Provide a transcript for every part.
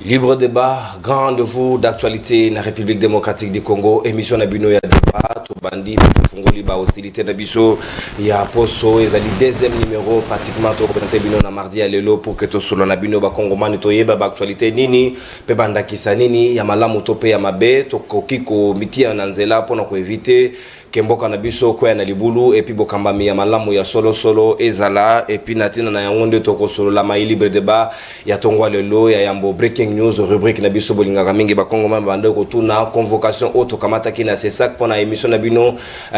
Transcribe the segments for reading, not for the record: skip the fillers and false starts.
Libre débat, grand rendez-vous d'actualité dans la République démocratique du Congo, émission Nabino ya débat, tout bandit, Fungoli ba hostilité Nabiso, il y a Poso, ils ont le deuxième numéro, pratiquement tout représenté Bino na mardi à l'élo pour que tout solo Nabino ba Congo mani to yeba ba actualité nini, pe banda kisa nini, ya malamu tope ya mabe, to kiko miti ya nanzela pour na ko éviter Kemboka na biso kwa na libulu et puis bokamba mi ya malamu ya solo ezala et puis natina na yangonde toko solo la mai libre débat ya tongwa lelo ya yambo breaking news rubrique na biso bolinga mingi ba Kongo mabanda ko tuna convocation auto kamata kina c'est ça pour na émission na bino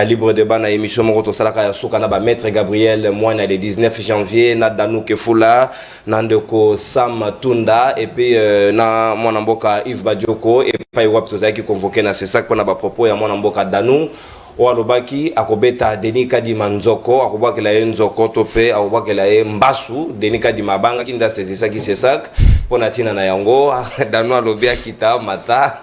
libre débat na émission moko to salaka ya suka na ba maître Gabriel Moina le 19 janvier na Danuke Fula na ndeko Sam Tunda et puis na mwana mboka Yves Badioko et puis wap to zaki convoquer na c'est ça pour na ba propos ya mwana mboka Danu Oualobaki akobeta Denika di Manzoko akobakela Nzoko tope akobakela Mbasu Denika di Mabanga kinda sezisa ki sesak pona tina na yango Danu alobia kita mata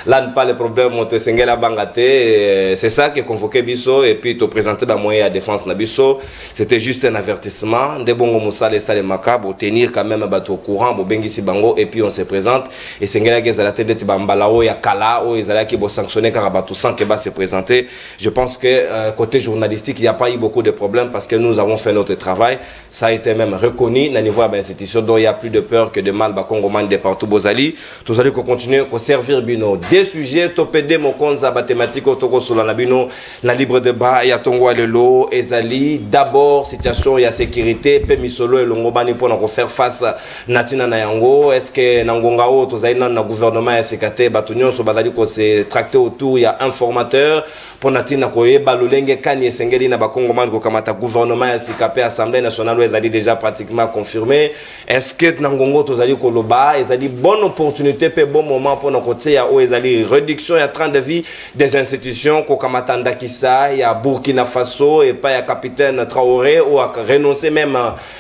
là pas le problème monte sengela bangate c'est ça qui est convoqué biso et puis te présenter la moyen à défense na biso c'était juste un avertissement de bongo musale sale makabo tenir quand même bato courant bo bengisi bango et puis on se présente et sengela ke la tête de bambalao ya kala o ezala ki bo sanctionner car bato sans que ba se présenter. Je pense que côté journalistique il n'y a pas eu beaucoup de problèmes parce que nous avons fait notre travail, ça a été même reconnu au niveau de l'institution, donc il n'y a plus de peur que de mal ba Congoman de partout bozali tous allez continuer à servir bino des sujets topede mokonza mathématique otoko sur la bino la libre débat ya tongo lelo ezali d'abord situation ya sécurité pe misolo elongobani pour na faire face natina na yango est-ce que nangonga o tozali na gouvernement ya sekate batunyo so bazali ko se tracter autour ya informateur pour natina koyeba lolenge kani esengeli na bakongomani ko kamata gouvernement ya sikape assemblée nationale ezali déjà pratiquement confirmé est-ce que nangongo tozali koloba ezali bonne opportunité pe bon moment pour na côté ya o ezali réduction ya train de vie des institutions ko kamata ndakisa ya Burkina Faso et pas ya capitaine Traoré ou a renoncer même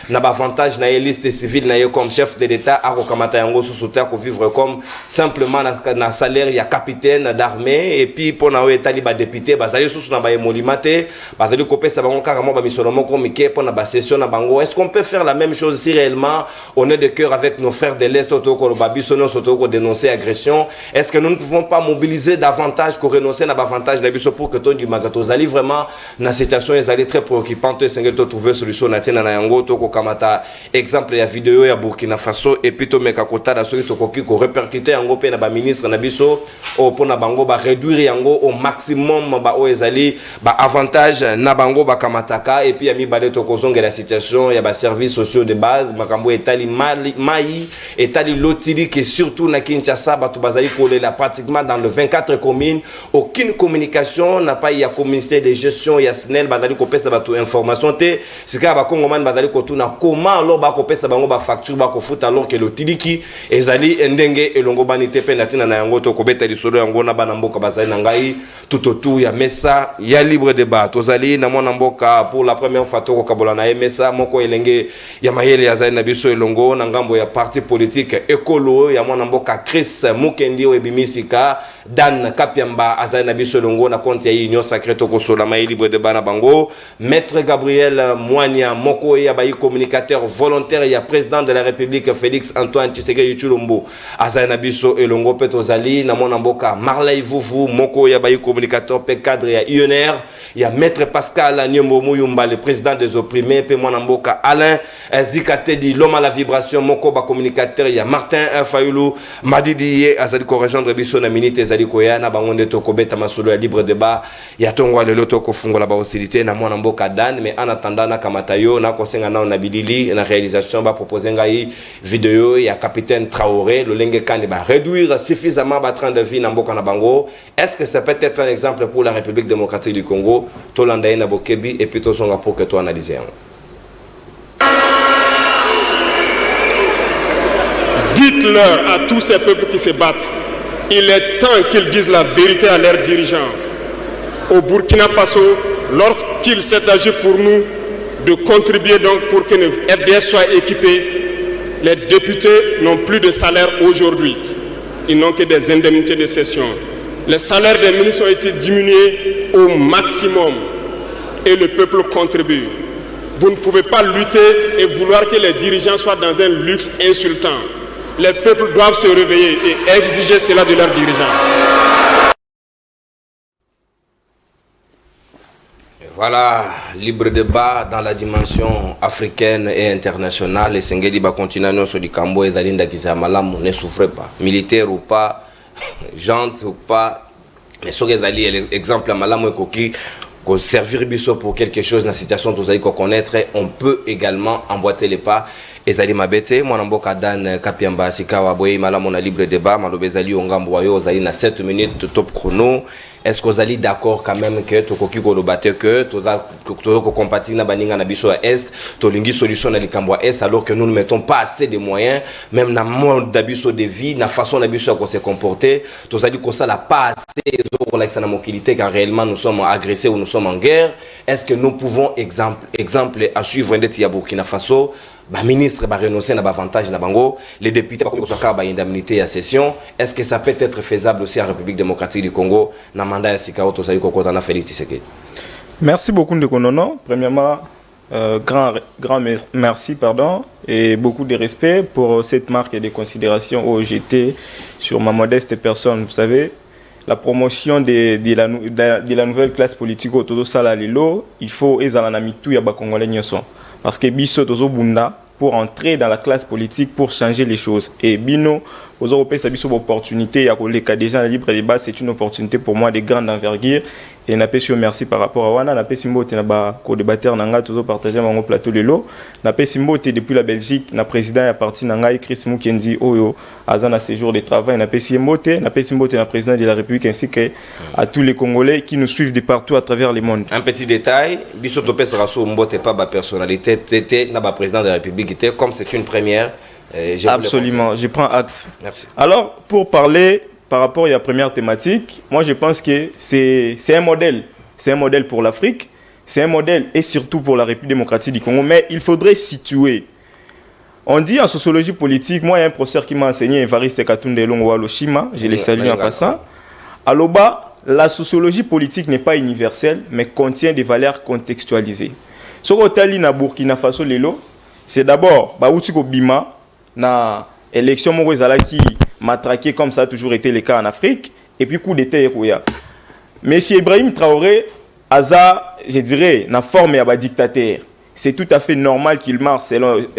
na avantage na liste civile na comme chef de l'état a ko kamata yango sous ko vivre comme simplement na salaire ya capitaine d'armée et puis pour na etali ba député bazali sous na ba emolimate bazali kopesa bango carrément ba misolomo komike pour na ba session na bango. Est-ce qu'on peut faire la même chose si réellement on est de cœur avec nos frères de l'Est autour de Babisono autour de dénoncer agression? Est-ce que nous ne pouvons pas mobiliser davantage pour renoncer à l'avantage de Biso pour que ton du magato zali vraiment na situation est très préoccupante et single to trouver solution na tina na yango to ko kamata exemple ya vidéo ya Burkina Faso et puis to meka kota da soki to koki ko répercuter yango pe na ba ministre na biso o pona bango ba réduire yango au maximum ba o ezali ba avantage na bango ba kamataka et puis ya mi bale to kozonga la situation ya ba services sociaux de base makambo etali mai etali lotili que surtout na Kinshasa bato bazali kolela pratiquement dans le 24 communes aucune communication n'a pas eu ya communauté de gestion ya SNEL bazali kopesa bato information te sika ba Congoman bazali kotuna comment alors ba kopesa bango ba facture ba kofuta alors que lotiliki ezali ndenge elongo banité pe natina na yango to kobeta lisolo yango na bana mboka bazali na ngai tout autour ya mesa ya libre débat tozali na mwana mboka pour la première fois to kokabola na mesa moko elenge ya mayele ya zali na biso elongo na ngambo ya parti politique ekolo ya mwana mboka Chris Mukendi Webimisika Dan Kapiamba azali na biso elongo na compte ya Union Sacrée to kosola mai libre débat na bango maître Gabriel Moina moko ya bayi communicateur volontaire ya président de la République Félix Antoine Tshisekedi Tshilombo azali na biso elongo pe tozali na mwana mboka Marley Vuvu moko ya bayi communicateur pe cadre ya UNR ya maître Pascal Nyombo Muyumba le président des opprimés pe mwana mboka Alain Zikate di l'homme à la vibration moko ba communicateur ya Martin Fayulu Madidi azali ko rejoindre biso na minute ezali koya na bangonde to kobeta masolo ya libre débat ya tongwa lelo to kofungola ba hostilité na mwana mboka Dan mais en attendant na kamatayo na kosenga na bilili na réalisation ba proposer ngai vidéo ya capitaine Traoré le lenge kandi ba réduire suffisamment ba train de vie na mboka na bango. Est-ce que ça peut être un exemple pour la République démocratique du Congo to landaye na bokebi et puis to songa pour que toi analyser. Dites-leur à tous ces peuples qui se battent, il est temps qu'ils disent la vérité à leurs dirigeants. Au Burkina Faso, lorsqu'il s'est agi pour nous de contribuer donc pour que le FDS soit équipé, les députés n'ont plus de salaire aujourd'hui. Ils n'ont que des indemnités de session. Les salaires des ministres ont été diminués au maximum et le peuple contribue. Vous ne pouvez pas lutter et vouloir que les dirigeants soient dans un luxe insultant. les peuples doivent se réveiller et exiger cela de leurs dirigeants. Voilà, libre débat dans la dimension africaine et internationale. Et Sengeli va continuer à sur du Cambo et Zalinda Kizamalam, ne souffrez pas. Militaire ou pas, gente ou pas, mais sur les exemples à Malam et Koki, pour servir biso pour quelque chose dans la situation que vous allez connaître, on peut également emboîter les pas. Et Zali Mabete, moi Namboka Dan Kapiamba Sikawa Boye, Malam on a libre débat, Malobezali Ongamboyo, Zali na 7 minutes top chrono. Est-ce que vous allez d'accord quand même que tu as que tu compatis na baninga na biso à est, tu lingi solution na likambo à est alors que nous ne mettons pas assez de moyens même dans monde d'abiso de vie, na façon d'abiso à se comporter, tu as dit que ça n'a pas assez pour la mobilité car réellement nous sommes agressés ou nous sommes en guerre. Est-ce que nous pouvons exemple à suivre un Burkina Faso? Bah ministre va renoncer à l'avantage na bango, les députés va comme indemnité à session. Est-ce que ça peut être faisable aussi en République démocratique du Congo na mandat Sikao Tosali Koko dans Félix Tshisekedi? Merci beaucoup Ndekonono. Premièrement, grand merci et beaucoup de respect pour cette marque et de considération au GT sur ma modeste personne. Vous savez, la promotion de la nouvelle classe politique au Todo Salalilo, il faut ezanamitu ya ba Congolais nyonso. Parce que biso tozo bunda pour entrer dans la classe politique, pour changer les choses. Et bino, aux Européens, ça biso opportunité, les cas déjà le libre débat, c'est une opportunité pour moi de grande envergure. Et n'a pas merci par rapport à Wana, n'a pas simboté n'a pas co-débatteur nanga toujours partagé mon plateau de l'eau. N'a pas simboté depuis la Belgique, n'a président à parti nanga Chris Mukendi Oyo, azana séjour de travail, n'a pas simboté n'a président de la République ainsi que à tous les Congolais qui nous suivent de partout à travers le monde. Un petit détail, biso topé sera sous mbote pas ba personnalité, peut-être n'a pas président de la République, comme c'est une première. Absolument, je prends acte. Merci. Alors, pour parler par rapport à la première thématique, moi je pense que c'est un modèle. C'est un modèle pour l'Afrique, c'est un modèle et surtout pour la République démocratique du Congo. Mais il faudrait situer. On dit en sociologie politique, moi il y a un professeur qui m'a enseigné, Evariste Katunde Longo Aloshima, je les salue en passant. À l'Oba, la sociologie politique n'est pas universelle, mais contient des valeurs contextualisées. Ce que na Burkina Faso lelo, c'est d'abord Baoutiko Bima, na élection qui matraqué comme ça a toujours été le cas en Afrique, et puis coup d'état Erouya. Monsieur Ibrahim Traoré, Aza, je dirais, na forme à dictateur. C'est tout à fait normal qu'il marche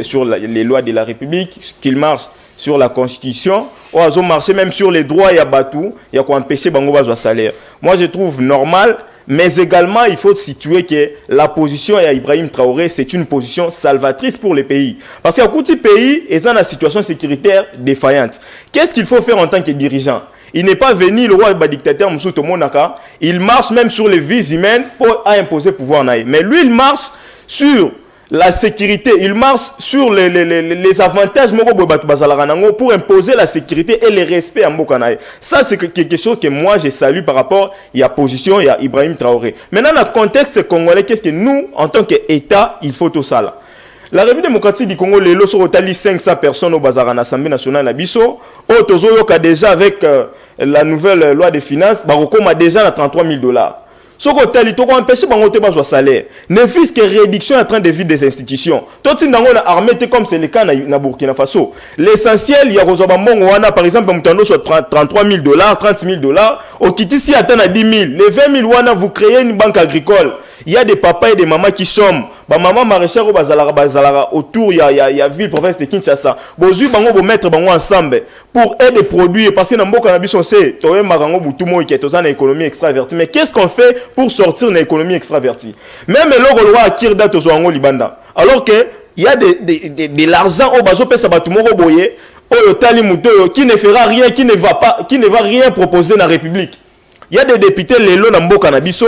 sur les lois de la République, qu'il marche sur la Constitution, ou Azo marcher même sur les droits et à Batou, il y a quoi empêcher Bango Bazo salaire. Moi je trouve normal. Mais également, il faut situer que la position à Ibrahim Traoré, c'est une position salvatrice pour les pays. Parce qu'à côté pays, ils ont une situation sécuritaire défaillante. Qu'est-ce qu'il faut faire en tant que dirigeant? Il n'est pas venu, le roi dictateur Moussouto Monaka, il marche même sur les vies humaines pour imposer pouvoir. Mais lui, il marche sur la sécurité, il marche sur les avantages pour imposer la sécurité et le respect à Mbokanaï. Ça, c'est quelque chose que moi, je salue par rapport à la position de Ibrahim Traoré. Maintenant, dans le contexte congolais, qu'est-ce que nous, en tant qu'État, il faut tout ça là? La République démocratique du Congo, les lots sont 500 personnes au bazar en Assemblée nationale à Bisso. Tozo yoka déjà avec la nouvelle loi des finances, Baroko a déjà 33 000 $. Ce côté, il faut empêcher de salaire. Ne fût-ce que réduction en train de vivre des institutions. Tout ce qui est armé, comme c'est le cas na Burkina Faso. L'essentiel, il y a par exemple, 33 000 $, 30 000 $. Au Kitisi, atteint à 10 000. Les 20 000 $, vous créez une banque agricole. Il y a des papas et des mamans qui chôment. Maman maraîchère au bazalara autour, il y a ville province de Kinshasa. Bozu bango bo mettre bango ensemble pour aider produire parce que dans beaucoup cannabis on sait toye marango butumo qui est dans l'économie extravertie. Mais qu'est-ce qu'on fait pour sortir de l'économie extravertie? Même le roi à Kirda tozo libanda. Alors que il y a de l'argent au bazo pesa batumoro boye au tali muto qui ne fera rien, qui ne va rien proposer dans la République. Il y a des députés, les lots dans Canabiso,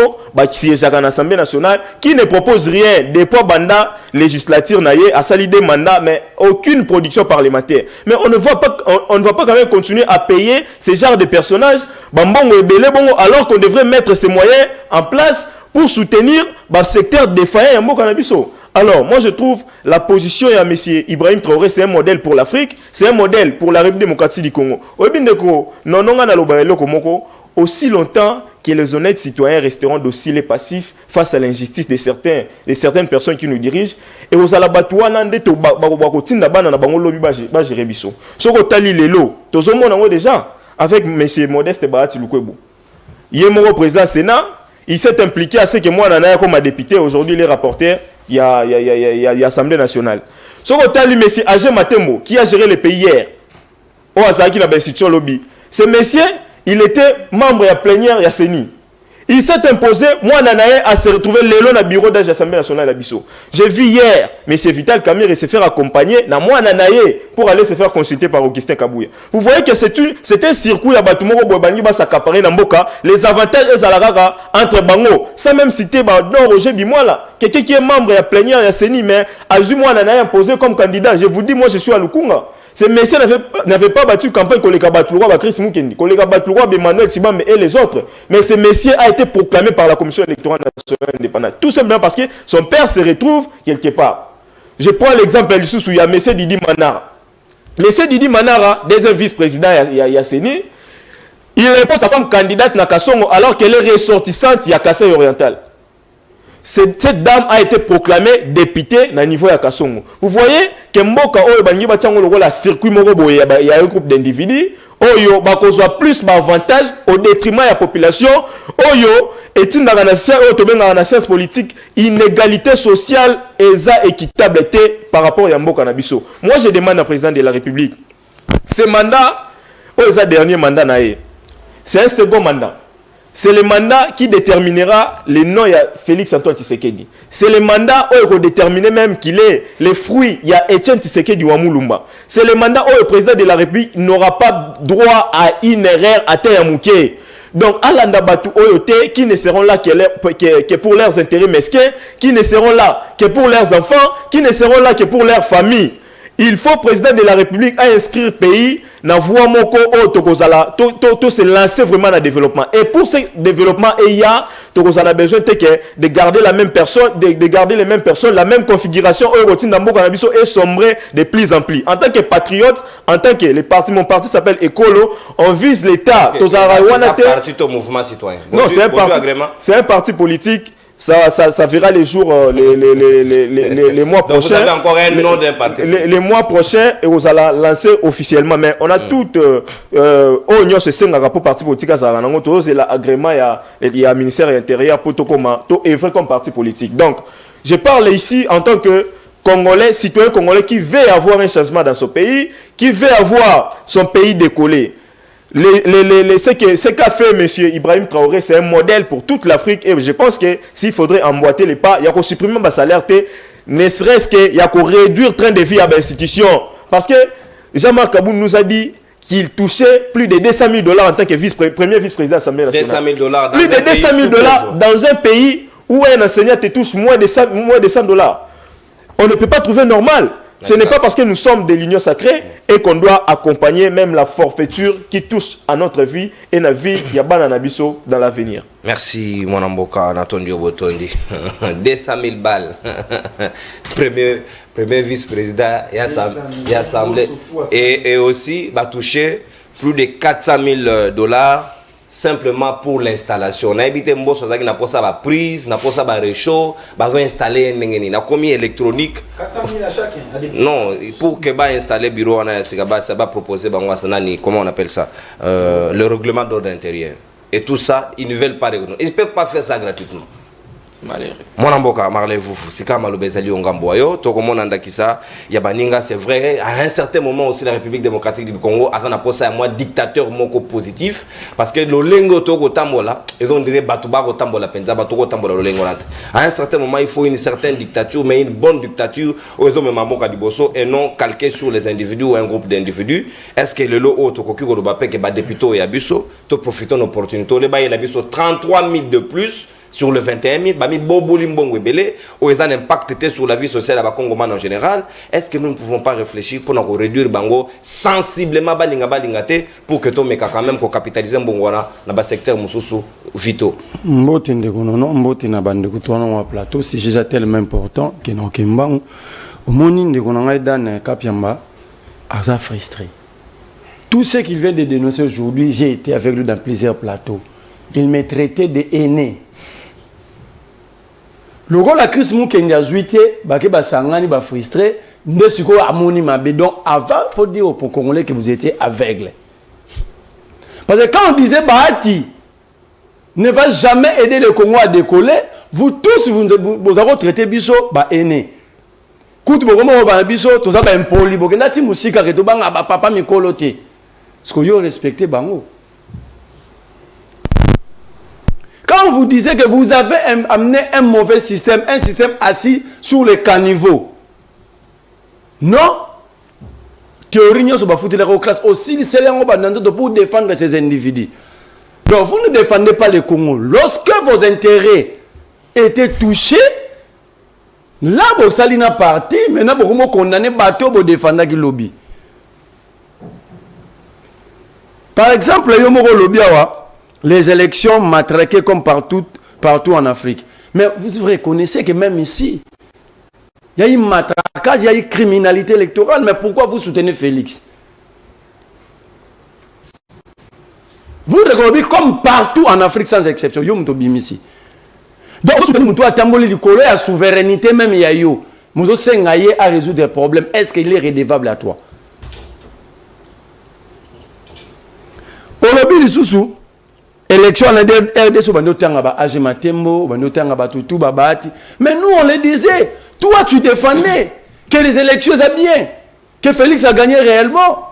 qui siègent à l'Assemblée nationale, qui ne proposent rien. Des poids banda législature à sali des mandats, mais aucune production parlementaire. Mais on ne va pas quand même continuer à payer ce genre de personnages, alors qu'on devrait mettre ces moyens en place pour soutenir le secteur défaillant à Canabiso. Alors, moi je trouve la position de M. Ibrahim Traoré, c'est un modèle pour l'Afrique, c'est un modèle pour la République démocratique du Congo. Aussi longtemps que les honnêtes citoyens resteront dociles et passifs face à l'injustice de certaines personnes qui nous dirigent, et aux alabatouana de bakotinda bana na bango lobi ba gérer biso. Soko tali lelo, tozomo nango déjà avec M. Modeste Bahati Lukwebo. Il est mon président Sénat, il s'est impliqué à ce que moi nana comme député, aujourd'hui les rapporteurs, il y a Assemblée nationale. Soko tali M. Agé Matembo qui a géré le pays hier. O Azaki na Bensicho lobby. Ce monsieur il était membre de la plénière de CENI. Il s'est imposé, moi, Nanaye, à se retrouver le long bureau de l'Assemblée nationale à Bissau. J'ai vu hier, M. Vital Kamir se faire accompagner, moi, Nanaye, pour aller se faire consulter par Augustin Kabouya. Vous voyez que c'est un circuit à Batumoro Bobangi, s'accaparer dans Mboka, les avantages et Zalaraga entre Bango, sans même citer non, Roger Bimola, quelqu'un qui est membre de la plénière de CENI, mais a vu moi, Nanaye, imposé comme candidat. Je vous dis, moi, je suis à Lukunga. Ces messieurs n'avaient pas battu campagne Koleka Batouroua, Chris Moukendi, Koleka Batouroua, Emmanuel Tibam et les autres. Mais ce messieurs a été proclamé par la Commission électorale nationale indépendante. Tout simplement parce que son père se retrouve quelque part. Je prends l'exemple du sous où il y a M. Didi Manara. M. Didi Manara, deuxième vice-président à CENI, il répond sa femme candidate na Kassongo alors qu'elle est ressortissante à Kassai Oriental. Cette dame a été proclamée députée au niveau de Kassongo. Vous voyez que Mboka Oyo Batiango la circuit Morobo, il y a un groupe d'individus. Oyo bakozwa plus d'avantages au détriment de la population. Oyo est une science politique, inégalité sociale et équitable par rapport à Mboka Nabiso. Moi je demande au président de la République, ce mandat, le dernier mandat, c'est un second mandat. C'est le mandat qui déterminera le nom de Félix Antoine Tshisekedi. C'est le mandat où il faut déterminer même qu'il est les fruits de Etienne Tshisekedi Wamulumba. C'est le mandat où le président de la République n'aura pas droit à une erreur à Teyamouké. Donc, Alanda Batu Oyote, qui ne seront là que pour leurs intérêts mesquins, qui ne seront là que pour leurs enfants, qui ne seront là que pour leurs familles. Il faut, président de la République, à inscrire le pays dans la voie moko to se lancer vraiment dans le développement. Et pour ce développement, il y a besoin de garder la même personne, de garder les mêmes personnes, la même configuration et sombrer de plus en plus. En tant que patriote, en tant que mon parti s'appelle Écolo, on vise l'État. C'est un parti au mouvement citoyen. Non, c'est un parti politique. Ça verra les jours, les mois prochains. Donc vous avez encore un nom d'un parti. Les mois prochains, et vous allez lancer officiellement. Mais on a tout, on se sent pour parti politique à Zaranango, c'est l'agrément, il y a ministère de l'Intérieur pour tout comme parti politique. Donc, je parle ici en tant que Congolais, citoyen congolais qui veut avoir un changement dans son pays, qui veut avoir son pays décollé. Ce qu'a fait M. Ibrahim Traoré, c'est un modèle pour toute l'Afrique. Et je pense que s'il faudrait emboîter les pas, il y a qu'à supprimer le salaire, ne serait-ce qu'il y a qu'à réduire le train de vie à l'institution. Parce que Jean-Marc Kaboun nous a dit qu'il touchait plus de 200 000 $ en tant que premier vice-président de l'Assemblée nationale. 200 000 $. Plus de 200 000 $ dans un pays où un enseignant te touche moins de 100 $. On ne peut pas trouver normal. Ce n'est pas parce que nous sommes de l'union sacrée et qu'on doit accompagner même la forfaiture qui touche à notre vie et la vie Yabana Nabiso dans l'avenir. Merci, mon amboka, Antonio Botondi. 200 000 balles. Premier vice-président et assemblée. Et aussi, va toucher plus de 400 000 $. Simplement pour l'installation. On a évité mbosso zaki na posa ba prise, na posa ba réchaud, bazo installer ndengeni. Na komi électronique. 400 000 à chacun. Non, pour que ba installer bureau on a ça va proposer bango sanani, comment on appelle ça, le règlement d'ordre intérieur. Et tout ça, ils ne veulent pas reconnaître. Ils ne peuvent pas faire ça gratuitement. Mon amboka marlez vous c'est comme Alobezali Ongamboyo to comme on andakisa ya baninga c'est vrai à un certain moment aussi la République démocratique du Congo a un poste à moi dictateur moko positif parce que le lengo to ko tambola et on dirait batuba ko tambola penza batu ko tambola le lengo à un certain moment il faut une certaine dictature mais une bonne dictature aux hommes mamboka diboso et non calquée sur les individus ou un groupe d'individus. Est-ce que le lot auto ko kiko do bapé que ba député ya biso to profitons d'opportunité le ba il a biso 33 000 de plus sur le 21 000, bami bobo limbongo ebele, ou ils ont un impact sur la vie sociale à Bakongoman en général. Est-ce que nous ne pouvons pas réfléchir pour nous réduire bango sensiblement balingate pour que tout meka quand même qu'on capitalise mbongwana dans le secteur mususu vito. Mbote ndeko non mbote na bande kutwana wa plateau si j'ai tellement important que non kembango au moni ndeko na dan kapiamba asa frustré. Tout ce qu'il vient de dénoncer aujourd'hui, j'ai été avec lui dans plusieurs plateaux. Il m'a traité de haineux. Le rôle de Chris Moukendi a joué, il sangani ba frustré, ndesiko amoni mabe. Donc avant, il faut dire aux Congolais que vous étiez aveugles. Parce que quand on disait Bahati ne va jamais aider le Congo à décoller, vous tous vous avez traité biso ba haineux. Kuti bokomo ba biso to za ba impoli bokenda ti musika ke to banga ba papa mikolo te. Parce que vous respectez bango. Quand vous disiez que vous avez amené un mauvais système, un système assis sur les caniveaux, non, théorie nous va foutre les classes aussi, c'est pour défendre ces individus. Donc vous ne défendez pas le Congo. Lorsque vos intérêts étaient touchés, là vous allez na parti, maintenant vous condamnez bateau pour défendre qui lobby. Par exemple, les élections matraquées comme partout en Afrique. Mais vous reconnaissez que même ici, il y a eu matraquage, il y a eu criminalité électorale. Mais pourquoi vous soutenez Félix? Vous reconnaissez comme partout en Afrique sans exception. Donc vous soutenez Moutou à Tamboli du Colo, à souveraineté même il y a eu. Moutou Sengaye à résoudre des problèmes. Est-ce qu'il est redevable à toi? Au lobby du Soussou, élection en RDC, mais nous on le disait, toi tu défendais que les élections c'est bien, que Félix a gagné réellement.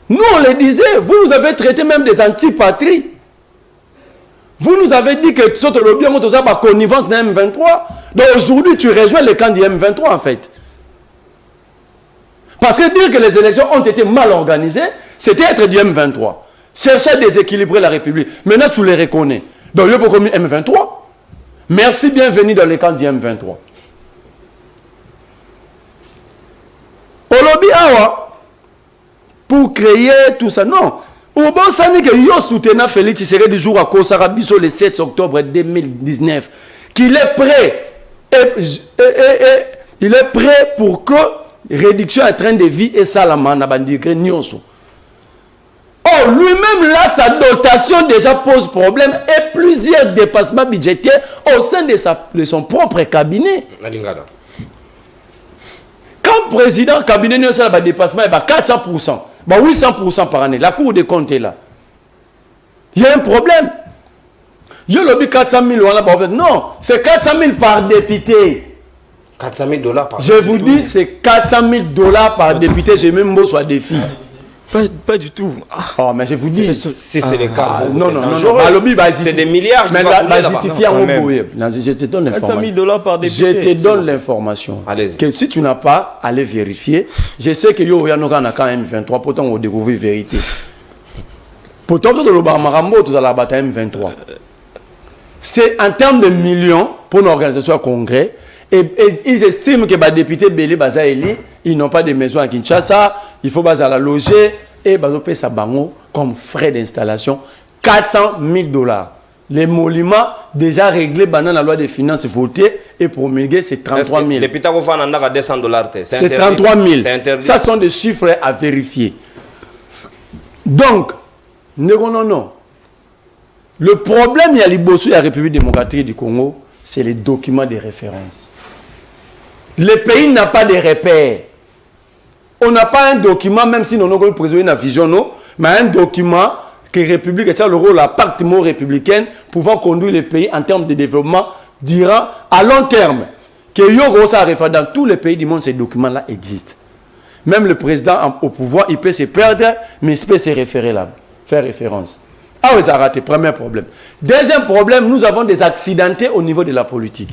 Nous on le disait, vous nous avez traité même des antipatries. Vous nous avez dit que ce lobby a connivence de M23. Donc aujourd'hui tu rejoins le camp du M23 en fait. Parce que dire que les élections ont été mal organisées, c'était être du M23. Chercher à déséquilibrer la République. Maintenant, tu les reconnais. Donc, il y a beaucoup M23. Merci, bienvenue dans le camp du M23. Au lobby, pour créer tout ça, non. Au bon sens que yo soutenant Félix Tshisekedi du jour à Kosarabiso le 7 octobre 2019, qu'il est prêt, il est prêt pour que réduction à train de vie et ça la manne bandigre nyonso. Oh, lui-même, là, sa dotation déjà pose problème et plusieurs dépassements budgétaires au sein de son propre cabinet. Quand le président du cabinet n'a pas de dépassement, il y a 400%, 800% par année. La Cour des comptes est là. Il y a un problème. Je l'ai dit 400 000. Non, c'est 400 000 par député. 400 000 $ par Je vous dis, c'est 400 000 $ par député. J'ai même beau soit défi. Pas du tout. Oh, mais je vous dis. Si c'est le cas, non. C'est des milliards. Mais la justifier en je te donne l'information. 400 000 $ par député. Je te donne l'information. Que si tu n'as pas, allez vérifier. Je sais que yo Yanoka a quand même 23. Pourtant, on découvre la vérité. Pourtant, tout le Marambo, tout à la bataille M23. C'est en termes de millions pour une organisation à congrès. Et ils estiment que les députés Bélé Bazaïli, ils n'ont pas de maison à Kinshasa, il faut la loger et payer sa bango comme frais d'installation 400 000 $. Les monuments déjà réglés dans la loi des finances votée et promulguée, c'est 33 000. Depuis qu'on fait à 200 $. C'est 33 000. Ça sont des chiffres à vérifier. Donc, non. Le problème, il y a l'Ibosu et la République démocratique du Congo, c'est les documents de référence. Le pays n'a pas de repères. On n'a pas un document, même si nous avons présenté une vision, mais un document que la République a le rôle, la pacte républicaine, pouvant conduire le pays en termes de développement durant à long terme. Que dans tous les pays du monde, ces documents-là existent. Même le président au pouvoir, il peut se perdre, mais il peut se référer là, faire référence. Ah oui, ça a raté, premier problème. Deuxième problème, nous avons des accidentés au niveau de la politique.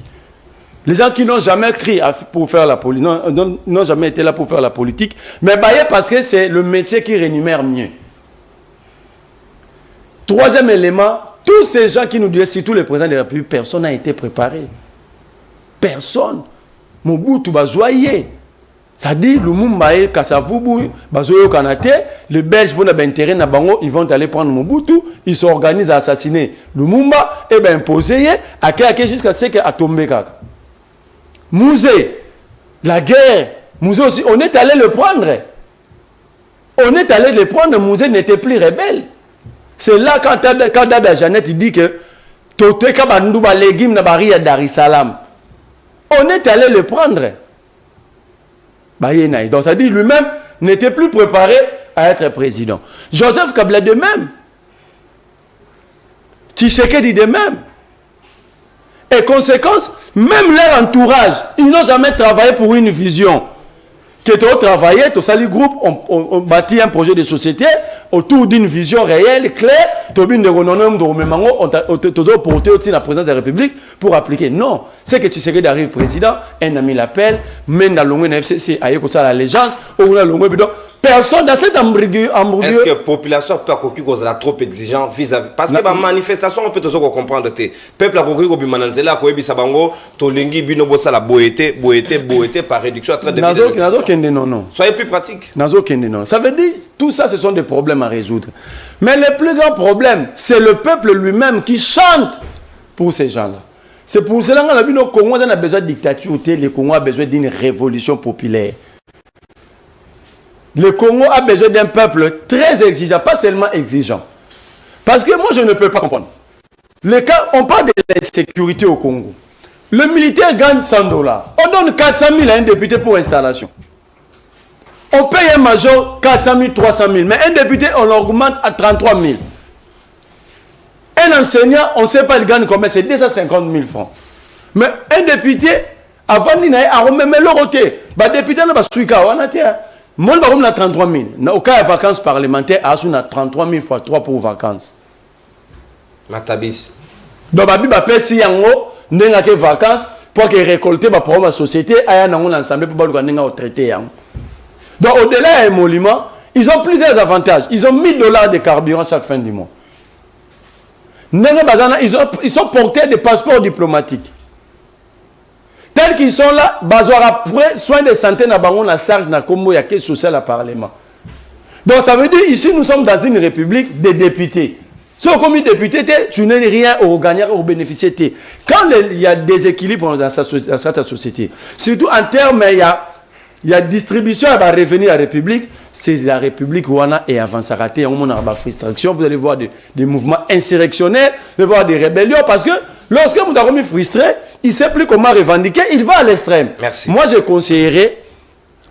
Les gens qui n'ont jamais écrit pour faire la politique, n'ont jamais été là pour faire la politique, mais parce que c'est le métier qui rémunère mieux. Troisième élément, Tous ces gens qui nous disaient, surtout le président de la République, personne n'a été préparé. Personne. Mobutu Bazoye. Ça dit, Lumumba et Kassavubu, Bazoye Kanate, les Belges vont avoir intérêt na bango, ils vont aller prendre Mobutu, ils s'organisent à assassiner Lumumba, et bien imposer, à quelqu'un jusqu'à ce qu'il a tombé. Mouzé, la guerre, Mouzé aussi, on est allé le prendre. On est allé le prendre, Mouzé n'était plus rebelle. C'est là quand Dada Jeannette dit que Tote Kabandouba Legim Nabari à Dar es Salaam. On est allé le prendre. Donc ça dit lui-même n'était plus préparé à être président. Joseph Kabila de même. Tshisekedi de même. Et conséquence, même leur entourage, ils n'ont jamais travaillé pour une vision. Que tu as travaillé, tu as le groupe, on bâtit un projet de société autour d'une vision réelle, claire. Tu as porté aussi la présidence de la République pour appliquer. Non, c'est que tu sais que d'arriver président, un ami l'appelle, mais dans le FCC, il y a l'allégeance, personne dans cet embrouille. Est-ce que la population peut être trop exigeante vis-à-vis? Parce que la manifestation, on peut toujours comprendre. Le peuple a compris que Mananzela, Koebisabango, Tolingi, Binobosa, la boété, par réduction à train de non. Soyez plus pratique. Ça veut dire, tout ça, ce sont des problèmes à résoudre. Mais le plus grand problème, c'est le peuple lui-même qui chante pour ces gens-là. C'est pour cela que le Congo a besoin de dictature, le Congo a besoin d'une révolution populaire. Le Congo a besoin d'un peuple très exigeant, pas seulement exigeant. Parce que moi, je ne peux pas comprendre. On parle de l'insécurité au Congo. Le militaire gagne $100. On donne 400 000 à un député pour installation. On paye un major 400 000, 300 000. Mais un député, on l'augmente à 33 000. Un enseignant, on ne sait pas, il gagne combien, c'est 250 000 francs. Mais un député, avant, il a même l'oroté. Le député, il a moi, je vais 33 000. Au cas de vacances parlementaires, il y a 33 000 fois 3 pour vacances. Matabis. Donc, il y a des vacances pour récolter pour la société, il y a un ensemble pour traiter. Donc, au-delà d'un monument, ils ont plusieurs avantages. Ils ont $1000 de carburant chaque fin du mois. Ils sont portés des passeports diplomatiques. Tels qu'ils sont là, après soins de santé, na bango na charge na combo ya caisse sociale à parlement. Donc ça veut dire ici nous sommes dans une république des députés. Si on est député, tu n'es rien au gagnant ou bénéficier. Quand il y a des équilibres dans cette société, surtout en termes il y a distribution à revenir à la République, c'est la République où on a et avant ça raté, on a frustration, vous allez voir des mouvements insurrectionnels, vous allez voir des rébellions parce que lorsque vous avez frustré, il ne sait plus comment revendiquer, il va à l'extrême. Merci. Moi, je conseillerais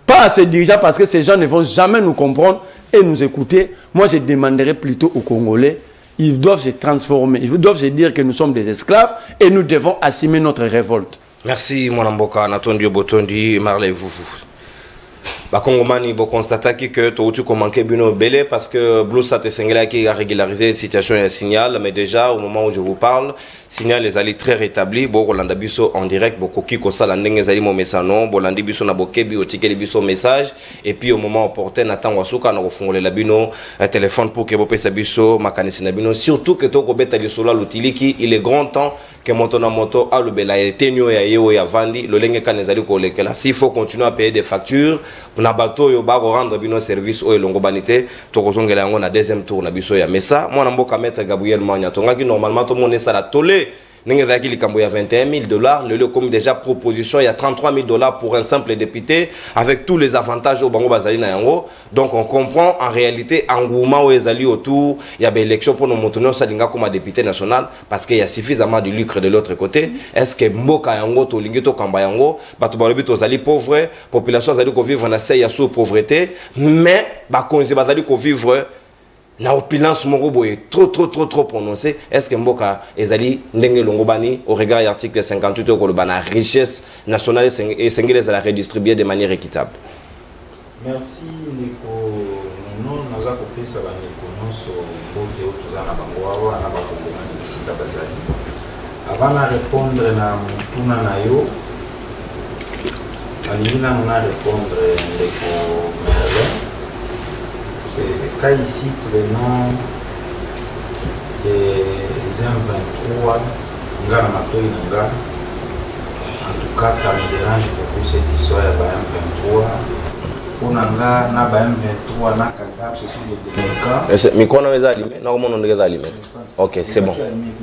pas à ces dirigeants parce que ces gens ne vont jamais nous comprendre et nous écouter. Moi, je demanderais plutôt aux Congolais, ils doivent se transformer, ils doivent se dire que nous sommes des esclaves et nous devons assumer notre révolte. Merci, mon amboka, Natondi Botondi, Marley Vouvou. Bakongomani bo constata que tu manqué bino belé parce que Blue Sat et Sengela qui a régularisé une situation et un signal, mais déjà au moment où je vous parle, signal les alliés très rétabli, bo Rolanda biso en direct, bo koki ko sala ndenge zali mo mesano, bo landi biso na bokebi o tikeli biso message et puis au moment opportun Nathan Wasuka na kofungolela la bino téléphone pour que bo pesa biso makanisi na bino, surtout que to ko beta lisolo lutiliki, il est grand temps que moto na moto a le bela tenyo ya yeo ya vandi le lenge kanezali ko lekela. S'il faut continuer à payer des factures na bato yo ba rendre bino service o elongo banité to kozongela yango na deuxième tour na biso ya mesa mwana mboka maître Gabriel Manya tonga ki normalement to mone sala tolé ninge zaki likambo ya $21 000 le comme déjà proposition il y a $33 000 pour un simple député avec tous les avantages au bango bazali na yango. Donc on comprend en réalité engouement ou ezali autour il y a des élections pour nos motonio salinga comme député national parce qu'il y a suffisamment de lucre de l'autre côté. Est-ce que mboka yango to lingi to kamba yango bato balobi to zali pauvre population zali ko vivre na seya sous pauvreté mais ba konzi bazali ko vivre na opulence moko boye trop prononcé. Est-ce que mboka ezali ndenge longobani au regard de l'article 58 ko le bana richesse nationale et sengile za la redistribuer de manière équitable? Merci Nico. Nous naza ko pesa ba Nico noso bote otuzana bango awa na ba ko sita bazali. Avant de répondre na mutuna na yo alina na répondre ndeko Merlin. C'est le cas ici, le nom de les M23 nga na matoi na nga. En tout cas, ça me dérange beaucoup cette histoire ya ba M23. Pour nga na ba M23 na Kagame, ce sont des délinquants. Micro na weza allumé, na comment on weza allumé. OK, c'est bon.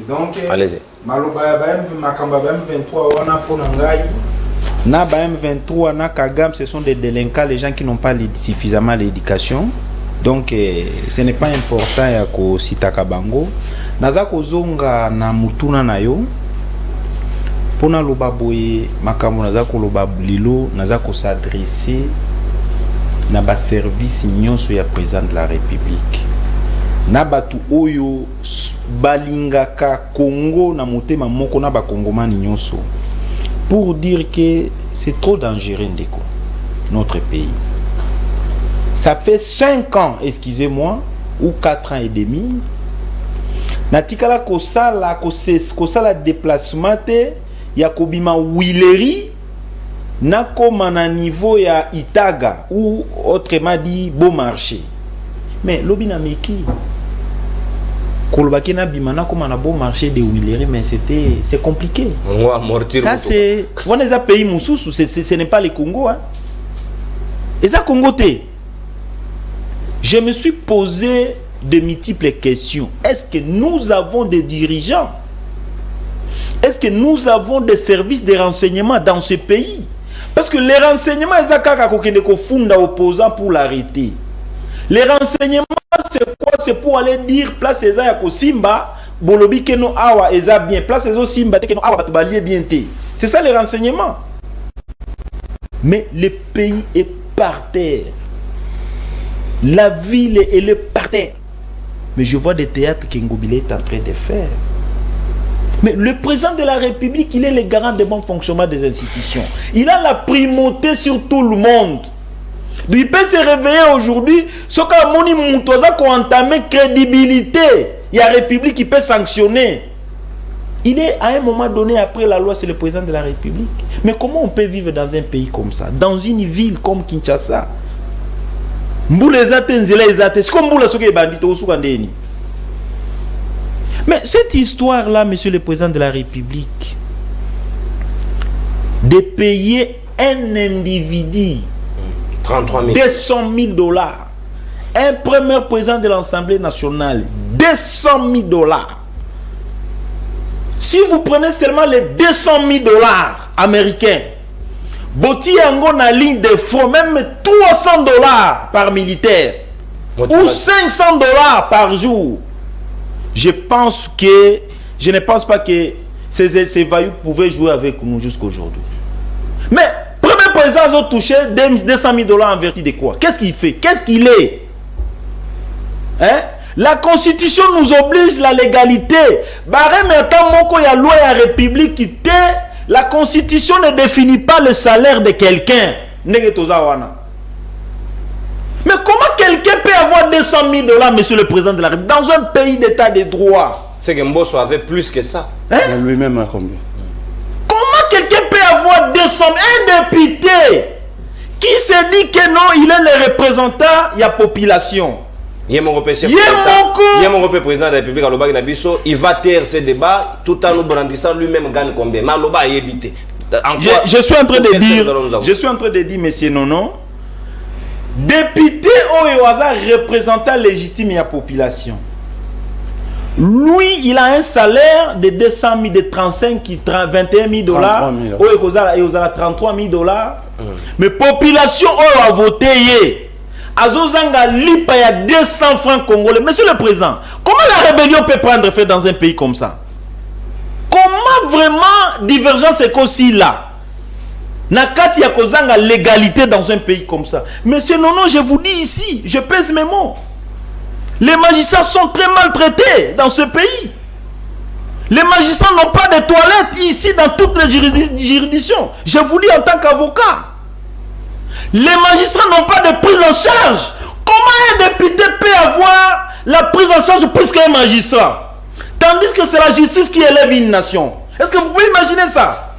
Donc allez-y. Maloba ya ba M23 wana pour ngai. Na ba M23 na Kagame, ce sont des délinquants, les gens qui n'ont pas suffisamment l'éducation. Donc ce n'est pas important ya ko sitaka bango. Naza kozonga na mutuna na yo. Pona loba boye makambo naza ko loba lilo naza ko s'adresser na ba service nyonso ya président de la République. Na batu oyo balingaka Congo na motema moko na ba kongomani nyonso. Pour dire que c'est trop dangereux ndeko notre pays. Ça fait 5 ans, excusez-moi, ou 4 ans et demi. Natikala kosala déplacement te ya kobima Wileri na koma na niveau ya Itaga ou autrement dit Beau Marché. Mais lobi na meki kolobaki na bima na koma na Beau Marché de Wileri, mais c'est compliqué. Ça c'est on est un pays mususu, ce n'est pas le Congo hein. Et ça Congo te. Je me suis posé de multiples questions. Est-ce que nous avons des dirigeants? Est-ce que nous avons des services de renseignement dans ce pays? Parce que les renseignements, ils fondent opposants pour l'arrêter. Les renseignements, c'est quoi? C'est pour aller dire place eza ya Simba, bolobi keno awa eza bien, place ezo Simba te keno awa batubalié bien te. C'est ça les renseignements. Mais le pays est par terre. La ville elle est par terre. Mais je vois des théâtres qu'Ngobile est en train de faire. Mais le président de la République, il est le garant de bon fonctionnement des institutions. Il a la primauté sur tout le monde. Il peut se réveiller aujourd'hui, ce qu'a moni Moutoza qui a entamé crédibilité. Il y a la République qui peut sanctionner. Il est à un moment donné, après la loi, c'est le président de la République. Mais comment on peut vivre dans un pays comme ça? Dans une ville comme Kinshasa? C'est comme mais cette histoire-là, monsieur le président de la République, de payer un individu 33 000. 200 000 $, un premier président de l'Assemblée nationale, 200 000 $. Si vous prenez seulement les 200 000 $ américains, Boti yango na ligne de front, même 300 $ par militaire ou 500 $ par jour. Je ne pense pas que ces vaillants pouvaient jouer avec nous jusqu'aujourd'hui. Mais premier président a touché 200 000 $ en vertu de quoi? Qu'est-ce qu'il fait? Qu'est-ce qu'il est? Hein? La constitution nous oblige la légalité. La constitution ne définit pas le salaire de quelqu'un. Mais comment quelqu'un peut avoir 200 000 $ monsieur le président de la République, dans un pays d'état de droit? C'est que Mbosso avait plus que ça. Hein? Lui-même a combien? Comment quelqu'un peut avoir 200 000? Un député qui se dit que non, il est le représentant de la population. Il mon président de la République, il va taire ce débat tout en nous brandissant lui-même gagne combien. Maloba est évité. Je suis en train de dire, monsieur Nono, député au hasard représentant légitime de la population. Lui, il a un salaire de 200 000, de 35 000, 21 000 $. Il a 33 000 $. Mais population a voté. Azozanga lipa ya 200 francs congolais. Monsieur le président, comment la rébellion peut prendre fait dans un pays comme ça? Comment vraiment divergence est aussi là? Nakati ya kozanga légalité dans un pays comme ça. Monsieur Nono, je vous dis ici, je pèse mes mots. Les magistrats sont très maltraités dans ce pays. Les magistrats n'ont pas de toilettes ici dans toutes les juridictions. Je vous dis en tant qu'avocat. Les magistrats n'ont pas de prise en charge. Comment un député peut avoir la prise en charge plus qu'un magistrat? Tandis que c'est la justice qui élève une nation. Est-ce que vous pouvez imaginer ça?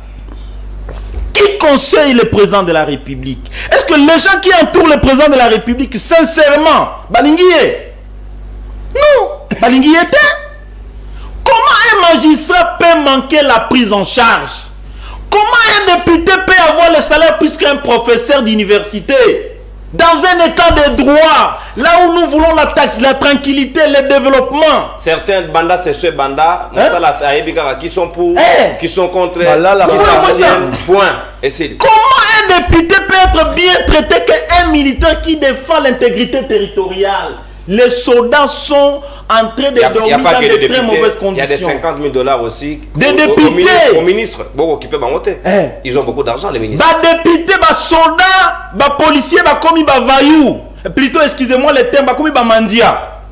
Qui conseille le président de la République? Est-ce que les gens qui entourent le président de la République, sincèrement, Balinguié? Non, Balinguié était. Comment magistrat peut manquer la prise en charge? Comment un député peut avoir le salaire plus qu'un professeur d'université? Dans un état de droit, là où nous voulons la tranquillité, le développement. Certains bandas, c'est ce bandas, qui sont pour, qui sont contre, point. Comment un député peut être bien traité qu'un militaire qui défend l'intégrité territoriale? Les soldats sont en train de dormir dans de très mauvaises conditions. Il y a des 50 000 $ aussi. Des députés. Aux ministres. Bon, qui peuvent monter. Ils ont beaucoup d'argent, les ministres. Députés, soldats, policiers, commis, vaillou. Plutôt, excusez-moi le terme, commis, mandia.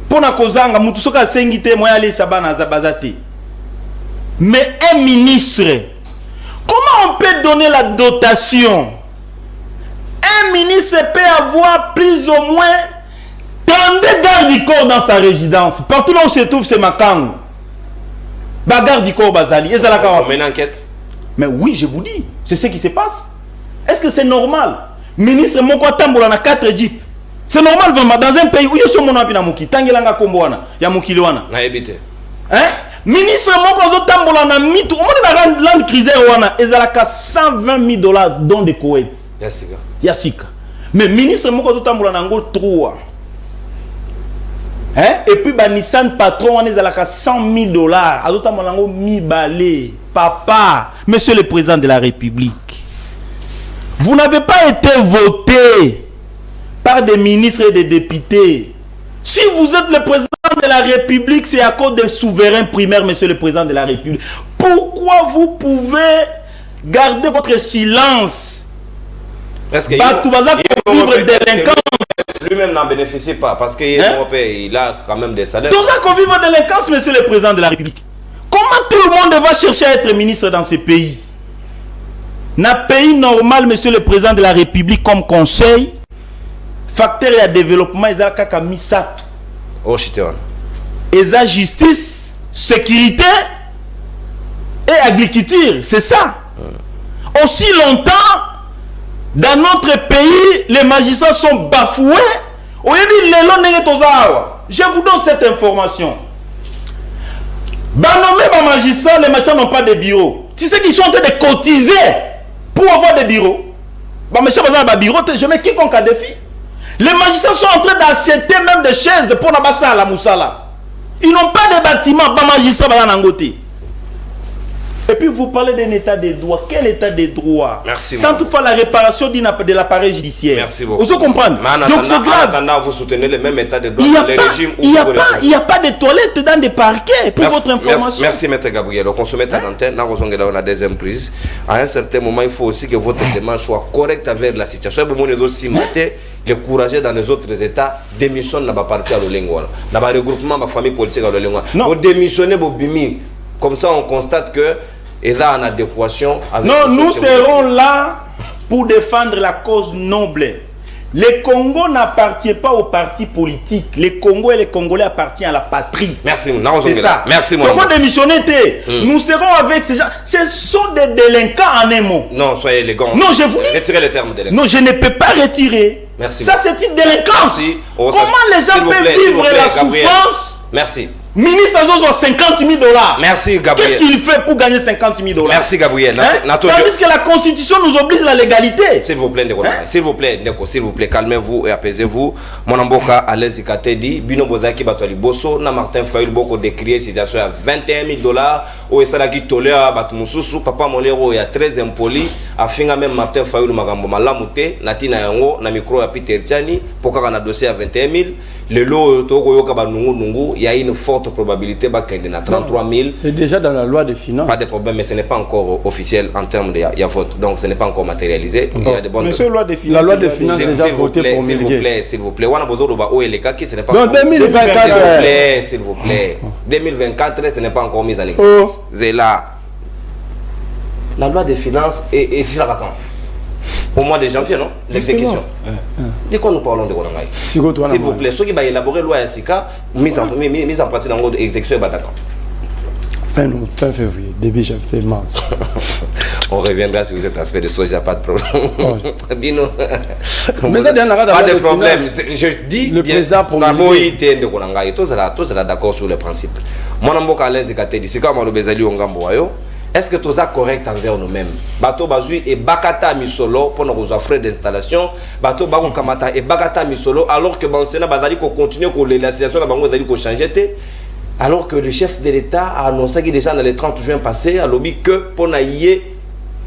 Pour na kozanga, mutusoka sengite, moi aller sabana zabazate. Mais un ministre, comment on peut donner la dotation? Un ministre peut avoir plus ou moins 32 gardes du corps dans sa résidence. Partout là où se trouve, c'est Makang. Bagarre du corps Bazali. On met une enquête. Mais oui, je vous dis, c'est ce qui se passe. Est-ce que c'est normal? Ministre Moko Tambola na 4 jeeps. C'est normal vraiment dans un pays où il y a mon api na muki. Tangelanga Komboana. Ya muki loana. Na ebite. Hein? Ministre Moko Tambola na mitu. Au moins na land cruiser wana. Ezalaka 120 000 $ dont de Koweït. Yassika. Yassika. Mais ministre Moko Tambola na ngo 3. Hein? Et puis, Nissan patron, on est à 100 000 $. Azota Malango mi balé. Papa, monsieur le président de la République, vous n'avez pas été voté par des ministres et des députés. Si vous êtes le président de la République, c'est à cause des souverains primaires, monsieur le président de la République. Pourquoi vous pouvez garder votre silence? Parce que vivre délinquant. Lui-même n'en bénéficie pas parce qu'il a quand même des salaires. Tout ça qu'on vive de délinquance, monsieur le président de la République. Comment tout le monde va chercher à être ministre dans ce pays? Dans un pays normal, monsieur le président de la République, comme conseil, facteur et développement, ils ont kaka misatu. Oh, chitewan. Ils ont justice, sécurité et agriculture. C'est ça. Aussi longtemps, dans notre pays, les magistrats sont bafoués. Je vous donne cette information. Les magistrats n'ont pas de bureau. Tu sais qu'ils sont en train de cotiser pour avoir des bureaux. Je mets quiconque a défi. Les magistrats sont en train d'acheter même des chaises pour Nabassa à la Moussala. Ils n'ont pas de bâtiment. Les magistrats sont et puis vous parlez d'un état de droit. Quel état de droit? Merci. Sans toutefois la réparation de l'appareil judiciaire. Merci beaucoup. Vous comprenez? Donc c'est grave. Vous soutenez le même état de droit. Il n'y a pas de toilettes dans des parquets pour votre information. Merci, Maître Gabriel. Donc on se met à l'antenne. Nous avons la deuxième prise. À un certain moment, il faut aussi que votre démarche soit correcte avec la situation. Les courageux dans les autres États démissionnent dans la partie à l'Olengouala. Dans le regroupement de la famille politique à l'Olengouala. Vous démissionnez vos bimi. Comme ça, on constate que et là en adéquation avec non, nous serons là pour défendre la cause noble. Le Congo n'appartient pas aux partis politiques. Le Congo et les Congolais appartiennent à la patrie. Merci. C'est ça. Merci. Donc on démissionne. Nous serons avec ces gens. Ce sont des délinquants en un mot. Non, soyez élégants. Non, je vous dis. Retirez le terme délinquant. Non, je ne peux pas retirer. Merci. Ça, c'est une délinquance. Oh, comment les gens peuvent vivre la souffrance? Merci. Ministre Azozo a 50 000 $. Merci Gabriel. Qu'est-ce qu'il fait pour gagner 50 000 $? Merci Gabriel. Tandis que la Constitution nous oblige à la légalité. S'il vous plaît, s'il vous plaît, calmez-vous et apaisez-vous. Mon amboka Alain Zikate dit Bino Bozaki Batwali Bosso, na Martin Fayul Boko décrié situation à 21 000 $. Ou Esalaki Tolea Batumususu, Papa Molero et à 13 impoli, afin même Martin Fayul Magambo Malamute, Natina Yango, na micro à Peter Tchani, pour qu'on a dossier à 21 000. Le lot Togo Nungu, il y a une forte probabilité qu'il y a 33 000. C'est déjà dans la loi des finances. Pas de problème, mais ce n'est pas encore officiel en termes de vote. Donc ce n'est pas encore matérialisé. Il y a des bonnes... Monsieur, la loi des finances est déjà votée pour Miguel. S'il vous plaît. Ce n'est pas encore... 2024. S'il vous plaît. 2024, ce n'est pas encore mis en exercice. C'est là. La loi des finances est sur la vacance. Au mois de janvier, non? L'exécution. De quoi nous parlons de Ronangaï? S'il vous plaît, ceux qui vont élaborer la loi SICA, mise en pratique dans l'exécution est d'accord. Fin février, début mars. On reviendra sur cet aspect de soja, pas de problème. Bino. Mais ça, pas de problème. Je dis le président pour tous d'accord sur le principe. Moi, c'est comme est-ce que tout ça correct envers nous-mêmes? Bateau Bazui et Bakata Misolo pour nos frais d'installation. Bateau Baron Kamata et Bakata Misolo alors que Bansena Bazali continue que les législations la Bango Bazali changer. Alors que le chef de l'État a annoncé qu'il déjà dans les 30 juin passé à lobby que pour Naïe,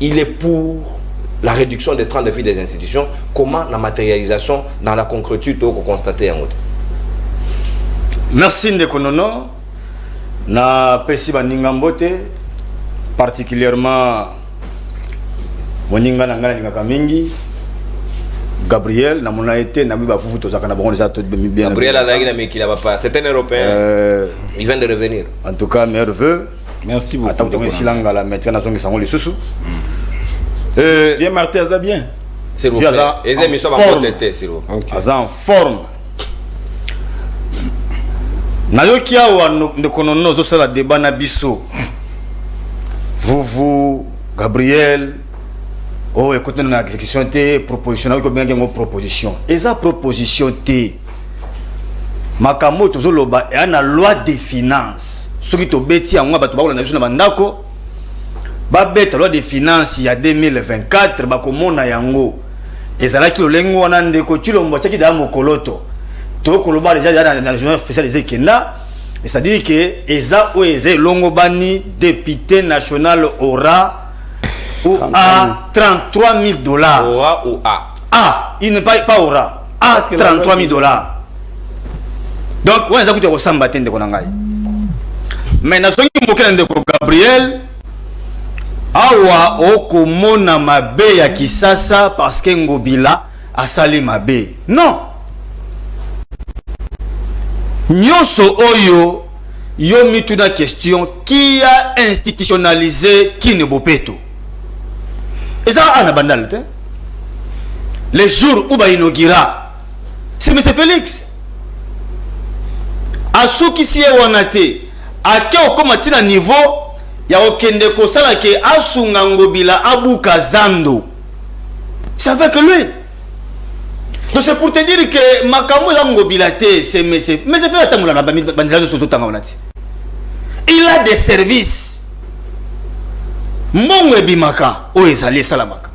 il est pour la réduction des 30 de vie des institutions. Comment la matérialisation dans la concrétude qu'on constate en autre? Merci Ndekonono. Na pesi baningambote particulièrement moninga nangana ningaka mingi Gabriel na mona été na biba fufu to zakana bon déjà tout bien. Gabriel a na meki là papa, c'est un européen. Il vient de revenir. En tout cas meilleurs vœux. Merci beaucoup. Attends donc silanga la médecin na zongi sango les sous. Bien Martin ça bien. C'est vous. Les émissions va porter c'est vous. En forme. Nayoki awa Ndekonono zo sala débat na biso. Vous Gabriel oh écoutez dans l'exécution T proposition avec bien une proposition et ça proposition T makamo tozo loba et na loi des finances ce qui to beti en ba to ba na biso na bandako ba beta loi des finances il y a 2024 ba komona yango ezala ki lolengo wana ndeko tilo mbotaki da mokoloto to ko loba déjà dans la journée spécialisée kenda. C'est-à-dire que Eza ou Eze Longobani, député national aura ou a 33 000 dollars. Aura ou a? A, il n'est pas aura. A 33 000 dollars. Donc, on a écouté au Sambaten de Konangai. Mais na songi mokela ndeko Gabriel awa okomona mabe ya Kisasa parce que Ngobila a sali mabe. Non. Nyonso oyo yo mituna question qui a institutionnalisé Kinebopeto. Et ça a bandal te. Les jours où ba inaugura c'est M. Félix. A ceux qui s'y est wanate a ke okomati na niveau ya okende ko sala ke asunga Ngobila abuka zando. C'est avec lui. Donc c'est pour te dire que Makamo Ngobila c'est mais c'est fait attendre la banzala de sotanga onati. Il a des services. Mbongo ebimaka o ezali salamaka.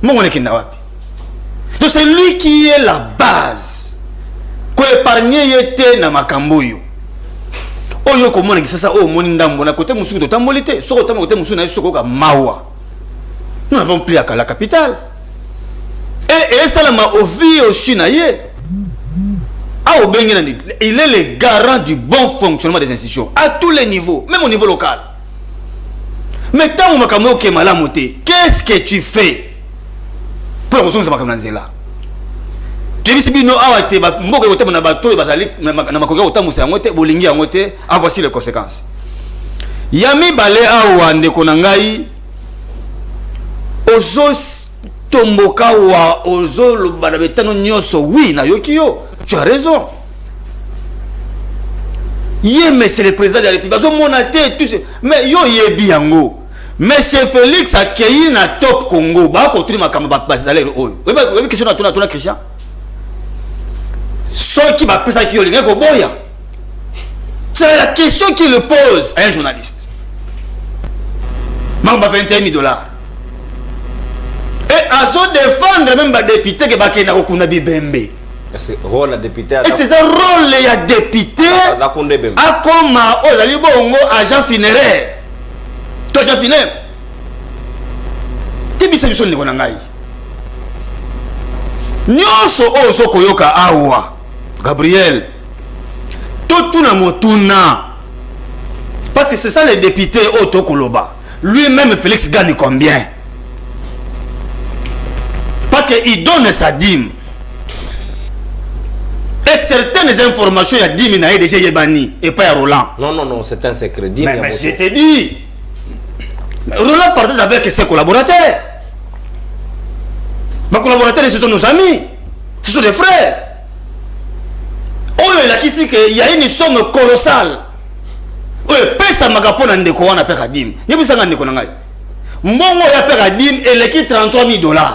Mbongo nekenda wapi? Donc c'est lui qui est la base. Ko épargner yete na makambo yo. Oyo komona kisasa o moni ndambo na côté musuku to tambolité, soko tambo côté musuku na soko ka mawa. Nous n'avons plus à la capitale. Et ça m'a oublié aussi naïe. Il est le garant du bon fonctionnement des institutions à tous les niveaux, même au niveau local. Mais tant que malamoté, qu'est-ce que tu fais pour la ressource de là? Tu dis que voici les conséquences. Yami balé awa ndekonangai ozos tomboka wa ozo lo badabetano nyoso oui na yokio. Tu as raison. Yé mais c'est le président de la République. Bazo monaté tout ce mais yo yebi yango. Monsieur Félix a accueilli na Top Congo. Ba continue makamba bazalaire oyo. Oui question na tuna Christian. Ceux qui va penser qui yolinga ko boya. C'est la question qu'il le pose à un journaliste. Mamba 21 000 dollars. Et à se défendre même ba député que ba kena ko kuna bibembe. C'est rôle à député. Et c'est un rôle ya député. A comme ozali bongo agent funéraire. Toi agent funéraire. Tibisa biso ndeko na ngai. Nyonso ozo koyoka awa. Gabriel. Totuna motuna. Parce que c'est ça les députés Otto Koloba. Lui-même Félix gagne combien? Parce qu'il donne sa dîme. Et certaines informations, il y a 10 000 déjà Yébani et pas Roland. Non, c'est un secret. Mais je te dis, Roland partage avec ses collaborateurs. Mes collaborateurs, ce sont nos amis. Ce sont des frères. Oh, il a ici qu'il y a une somme colossale. Oh, oyo pesa magapo na ndeko wana pe kadim yebisanga ndeko na ngai mbongo ya pe kadim eleki 33 000 dollars.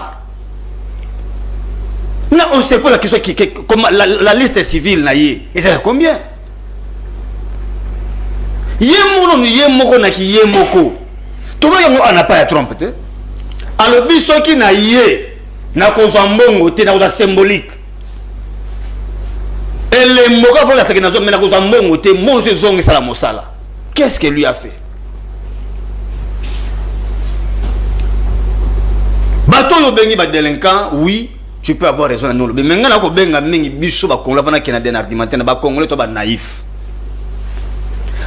Là on se pose la question comme la liste civile na yé et c'est combien yemono ni yemoko na ki yemoko to yango ana pas ya trompe te alobi soki na yé na kozwa mbongo te na kozwa symbolique ele mboka pour la sekena zo mena kozwa mbongo te monzo zongi sala mosala. Qu'est-ce que lui a fait? Bato yo bengi ba délinquant, oui, tu peux avoir raison non, mais maintenant ko benga mingi biso ba kongola vana kena den argumentaire na ba kongolais to ba naïf.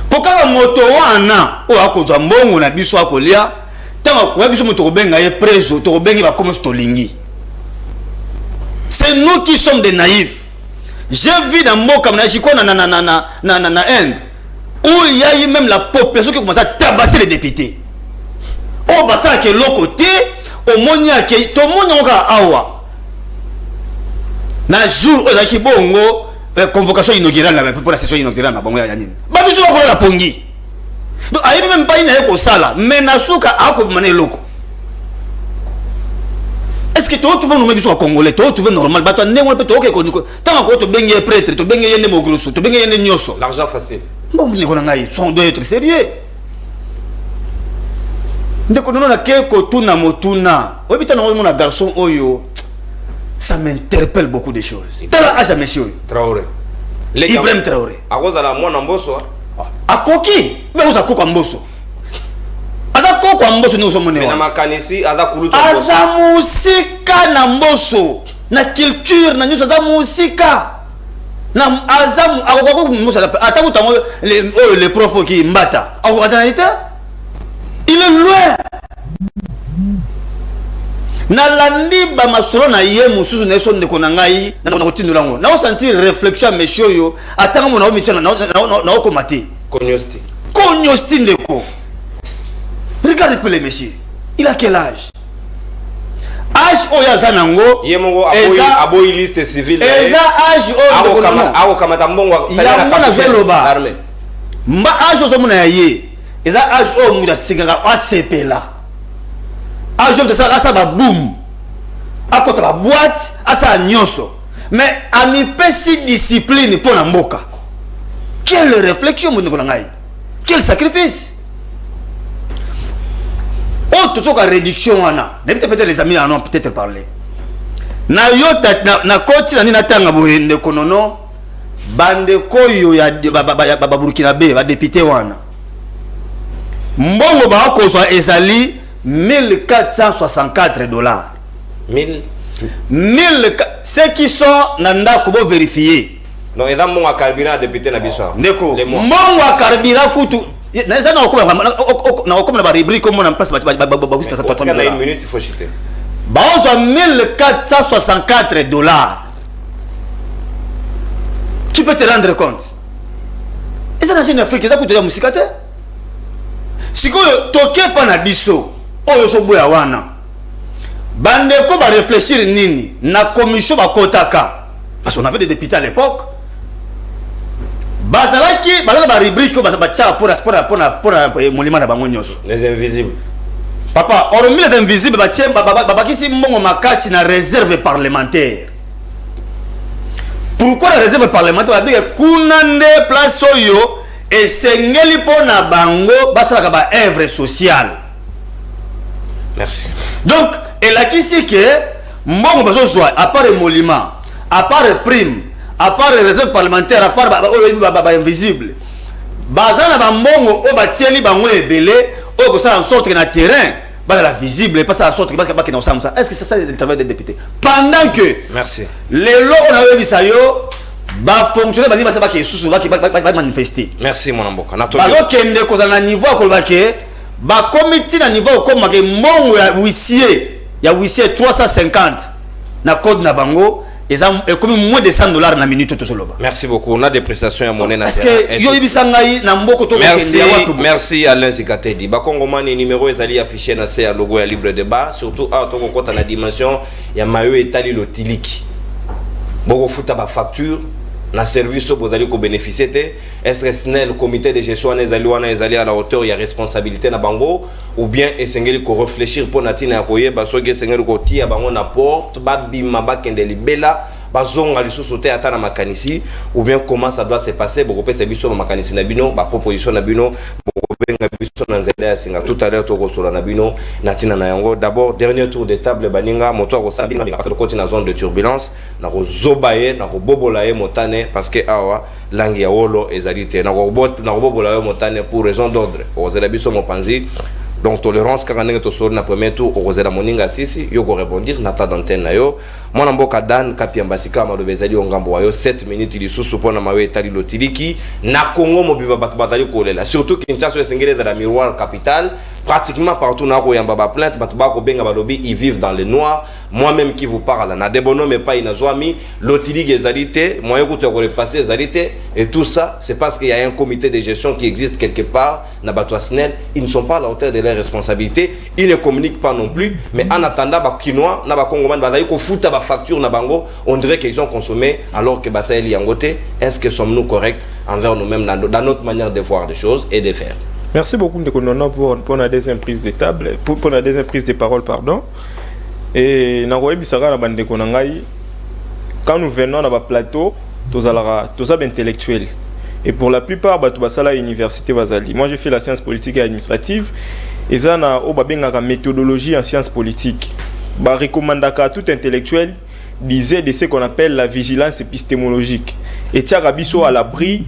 Pourquoi moto wana o akozwa mbongo na biso akolia tanga ko biso moto ko benga ye preso to ko bengi ba comme stolingi. C'est nous qui sommes des naïfs. J'ai vu dans Moka na Inde où il y a eu même la population qui commence à tabasser les députés. Oh bah ça que l'autre côté au monia qui tout le monde a awa. Na jour où qui bongo convocation inaugurale là pour la session inaugurale na bongo ya nini. Ba biso ko la pongi. Donc ayi même pas ina ko sala mais na suka ako mané loko. Est-ce que tu veux nous mettre congolais, tu veux normal, bah toi n'es pas toi qui connais. Tant que tu bengue prêtre, tu bengue yende mogrosso, tu bengue yende nyoso. L'argent facile. Bon, les Konangaï, on doit être sérieux. Ndeko nono na keko tuna motuna. Obita na mon garçon oyo. Ça m'interpelle beaucoup de choses. Tala aja monsieur. Traoré. Ibrahim Traoré. A cause de la moi Mbosso. A koki, mais vous a koko Mbosso. Ada koko Mbosso nous sommes nés. Na makanisi ada kuluto. Aza musika na Mbosso. Na culture na nyuso aza musika. Na azamu akoko Mbosso ata kutango les profs qui mbata. Akoko ata il est loin. Na landi ba masolo na ye mususu na son de konangai na kotindu lango. Na sentir réflexion monsieur yo atanga mona omitana na okomate. Konyosti ndeko. Regardez peu les messieurs. Il a quel âge? Âge Oyazanango. Yemongo aboyi liste civile. Eza âge Oyo. Ako kamata mbongo. Ya mona zeloba. Armée. Mba âge ozomona ye. Eza âge Oyo muda siganga asepela. Âge de ça asa ba boom. Akota ba boîte asa nyonso. Mais ami pesi discipline pour na mboka. Quelle réflexion mon ngai. Quel sacrifice. Oh, tout ça, réduction, peut-être les amis en ont peut-être parlé. Na yota na koti na nina tanga boyende konono bande koyo ya Burkina Faso ba député wana. Mbongo ba ko so ezali $1464. 1000 ceux qui sont nanda ko bo vérifier. Non, et dans mon carburant député na biso. Ndeko. Mbongo carburant kutu na ça na okoma na ba rubrique comme on en passe ba une minute il faut chuter. Bah on a $1464. Tu peux te rendre compte. Et ça dans une Afrique ça coûte ya musikate. Siko toke pa na biso oyo so boya wana. Bande ko ba réfléchir nini na commission ba kotaka. Parce qu'on avait des députés à l'époque. Bazalaki bazala ba rubrique ba tcha pour monument na bango nyoso. Les invisibles. Papa, hormis les invisibles, babakisi mbongo makasi na réserve parlementaire. Pourquoi la réserve parlementaire? Parce que kunande place oyo et sengeli pona bango basala ba œuvre sociale. Merci. Donc, elle a qu'ici que mbongo bazo joie à part émolument, à part prime, à part réserve parlementaire, à part invisible. Bazana ba mbongo o batieli bango ebele o ko ça en sorte que na terrain bah la visible pas ça en sorte que parce que ça est-ce que c'est ça le travail des députés pendant que merci les lots on avait dit ça yo ba fonctionner ba ni ba ça qui sous va manifester merci mon amboka na to ba lo kende ko na niveau ko ba ke ba comité na niveau ko ma ke mbongo ya huissier 350 na code na bango et comme moins de $100 la minute tout solo. Merci beaucoup. On a des prestations à monnaie nationale. Est-ce que yo ibisangai na mboko to merci Alain Zikatedi. Ba Kongomani numéro ezali affiché na CA logo ya libre débat surtout à to kota na dimension ya mayo etali lotiliki. Boko futa ba facture na service au bozali ko bénéficier té est-ce que le comité de gestion les allés à la hauteur il y a responsabilité na bango ou bien esengeli ko réfléchir pour natina koye ba soki esengeli ko tia bango na porte ba bima ba kende libela ba zonga lisusu te ata na makanisi ou bien comment ça doit se passer beaucoup pe service au makanisi na bino ba proposition na bino tout à l'heure tokosola na bino natina na yango. D'abord dernier tour de table baninga moto ko sabinga parce que côté na zone de turbulence na ko zobaye na ko bobola ye motane parce que awa langi ya wolo ezalite na ko bobola ye motane pour raison d'ordre ozela biso mopanzi. Donc tolérance quand on est au na premier tour au la moninga sisi yo ko rebondir na ta d'antenne na yo mona mboka dan kapiambasika ma do bezali ongambo yo 7 minutes lisusu pona mawe tali lotiliki na Congo mobiba batali kolela surtout Kinshasa esengele dans la miroir capitale pratiquement partout na ko yamba ba plainte batba ko benga balobi ils vivent dans le noir. Moi-même qui vous parle na debono mais pas inazwami lotiliki ezalité moyen ko te repasser ezalité et tout ça c'est parce qu'il y a un comité de gestion qui existe quelque part na batwa snel ils ne sont pas à la hauteur de leurs responsabilités, ils ne communiquent pas non plus mais en attendant ba Kinois na ba Congolais bazali ko futa ba facture na bango on dirait qu'ils ont consommé alors que basa eli yangote. Est-ce que sommes-nous corrects envers nous-mêmes dans notre manière de voir les choses et de faire? Merci beaucoup Ndekonono pour la deuxième prise de table, pour la deuxième prise de parole, pardon. Et Naroye Bissara na bande konangai, quand nous venons dans le plateau, tous intellectuels. Et pour la plupart, bah tout ça la université Bazali. Moi j'ai fait la science politique et administrative. Et ça na obabenga méthodologie en sciences politiques. Bah recommandaka tout intellectuel disait de ce qu'on appelle la vigilance épistémologique. Et Tcharabiso à l'abri,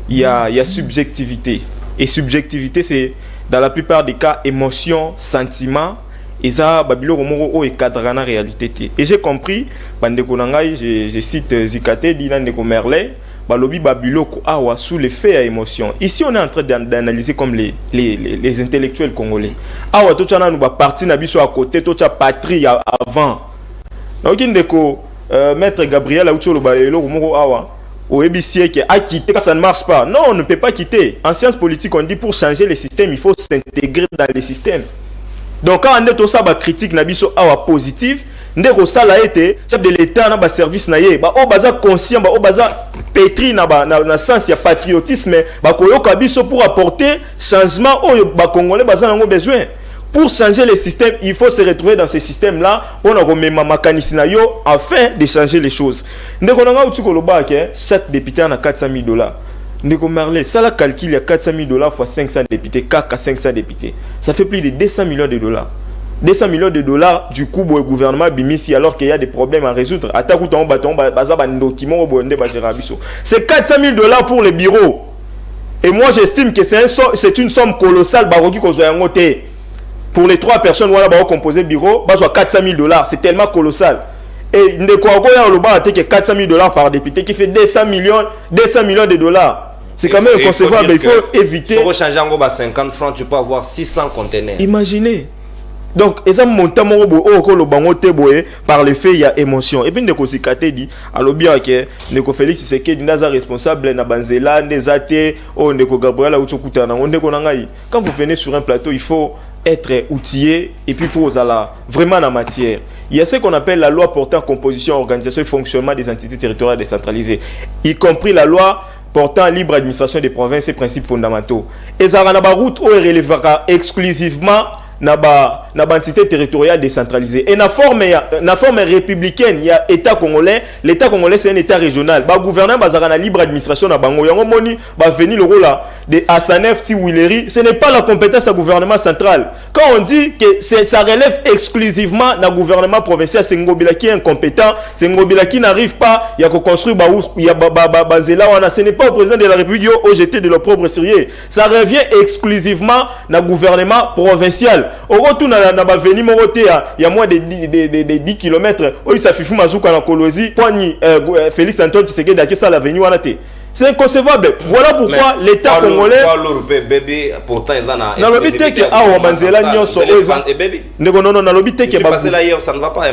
il y a subjectivité. Et subjectivité, c'est dans la plupart des cas émotion, sentiment. Et ça, Babilo Romoro est cadre dans la réalité. Et j'ai compris, je cite Zikate, Dinandeko Merlin, Balobi Babilo Awa sous l'effet à émotion. Ici, on est en train d'analyser comme les intellectuels congolais. Awa, tout ça, nous va partir nabiso à côté, tout ça patrie avant. Donc, maître Gabriel Aoucho Lobalelo Romoro Awa. Au EBC qui a quitté, ça ne marche pas. Non, on ne peut pas quitter. En sciences politiques, on dit pour changer les systèmes, il faut s'intégrer dans les systèmes. Donc, quand on est au sabbat critique, nabiso awa positif, ndeko sala été chef de l'État na ba service na ye, ba o baza conscient, ba o baza pétri na sens ya patriotisme, ba koyoka biso pour apporter changement au ba congolais baza nango besoin. Pour changer les systèmes, il faut se retrouver dans ces systèmes-là. On a remis ma mécanisme afin de changer les choses. Chaque député a 400 000 $. Ndeko Marley, ça la calcul, il y a 400 000 $ fois 500 députés, 4 à 500 députés. Ça fait plus de 200 millions de $. 200 millions de $, du coup, le gouvernement Bimissi, alors qu'il y a des problèmes à résoudre. C'est 400 000 $ pour les bureaux. Et moi, j'estime que c'est une somme colossale. Pour les 3 personnes qui ont composé le bureau, 400 000 $. C'est tellement colossal. Et Ndeko Agoya Oloba a été 400 000 $ par député qui fait 200 millions de $. C'est quand même inconcevable. Il faut éviter. Pour changer en 50 francs, tu peux avoir 600 conteneurs. Imaginez. Donc, et ça monte par l'effet, il y a émotion. Et puis, Ndeko Sikate dit, alors bien que Ndeko Félix Tshisekedi n'est pas responsable, n'a banzela, n'est athée, Ndeko Gabriel Aouchokutana, Ndeko Nangaï. Quand vous venez sur un plateau, il faut être outillé et puis il faut vraiment la matière. Il y a ce qu'on appelle la loi portant composition, organisation et fonctionnement des entités territoriales décentralisées, y compris la loi portant libre administration des provinces et principes fondamentaux. Et ça a une route où il relèvera exclusivement na entité territoriale décentralisée. Et na forme républicaine, il y a État congolais. L'État congolais, c'est un État régional. Le gouvernement a la libre administration na bango. Yango moni va venir le rôle de Assanef Tiwileri. Ce n'est pas la compétence du gouvernement central. Quand on dit que ça relève exclusivement du gouvernement provincial, c'est Ngobila qui est incompétent, c'est Ngobila qui n'arrive pas, il y a construire ce n'est pas au président de la République au jeté de leur propre sérieux. Ça revient exclusivement du gouvernement provincial. Au retour, il y a moins de 10 km. Ça fait Mazouka en Colosie. Félix Antoine Tshisekedi a ça l'avenue. C'est inconcevable. Voilà pourquoi l'État congolais. Pourtant, il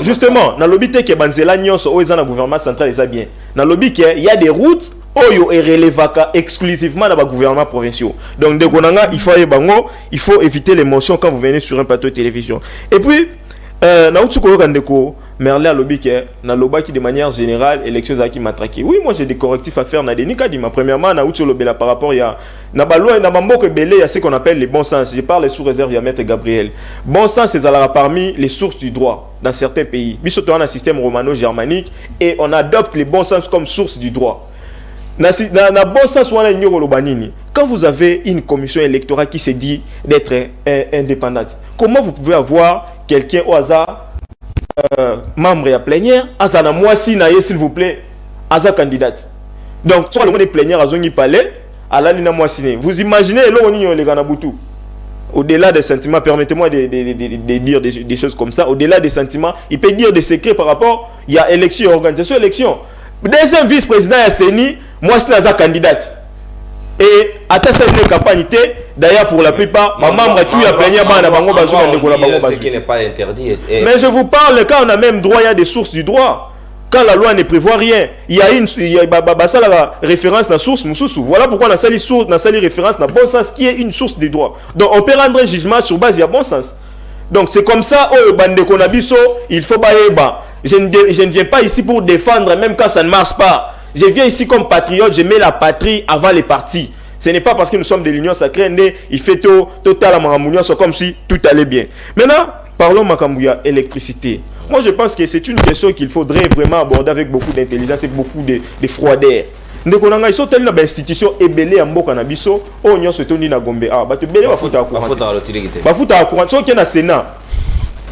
justement, dans l'obité que Banzela Nyonso, au gouvernement central, c'est bien. Dans l'obité, il y a des routes Oyo est relevé exclusivement dans le gouvernement provincial. Donc, il faut éviter l'émotion quand vous venez sur un plateau de télévision. Et puis, Merlin lobby qui de manière générale élection qui m'a traqué. Oui, moi j'ai des correctifs à faire. Premièrement, na outil lobby par rapport il y a na baloi na bambo que belé, il y a ce qu'on appelle les bons sens. Je parle sous réserve à Maître Gabriel. Bon sens, c'est parmi les sources du droit dans certains pays. Nous sommes dans un système romano-germanique et on adopte les bons sens comme source du droit. Na bon sens quand vous avez une commission électorale qui se dit d'être indépendante, comment vous pouvez avoir quelqu'un au hasard membre à plénière, azana moisi naye s'il vous plaît, aza candidate. Donc soit le monde est plénière à zongi palais, à la lina moisi. Vous imaginez l'on les ganabutu. Au-delà des sentiments, permettez-moi de dire des choses comme ça. Au-delà des sentiments, il peut dire des secrets par rapport, il y a élection, organisation, élection. Deuxième vice-président à Seni, moi c'est la candidate. Et à ta campagne, d'ailleurs pour la plupart, ma membre tout a plénière ce qui n'est pas interdit. Mais je vous parle, quand on a même droit, il y a des sources du droit. Quand la loi ne prévoit rien, il y a la référence à la source. Voilà pourquoi on a sali référence à bon sens qui est une source du droit. Donc on peut rendre un jugement sur base de bon sens. Donc c'est comme ça, il faut bailler. Je ne viens pas ici pour défendre, même quand ça ne marche pas. Je viens ici comme patriote, je mets la patrie avant les partis. Ce n'est pas parce que nous sommes de l'Union sacrée, il fait total à comme si tout allait bien. Maintenant, parlons de l'électricité. Moi, je pense que c'est une question qu'il faudrait vraiment aborder avec beaucoup d'intelligence et beaucoup de froideur. Nous avons une institution ébélée en Mboka na biso, on y a ce toni na Gombe. Ah, bah tu belé va foutre à courant. Va foutre à courant. Sauf qu'il y a un Sénat.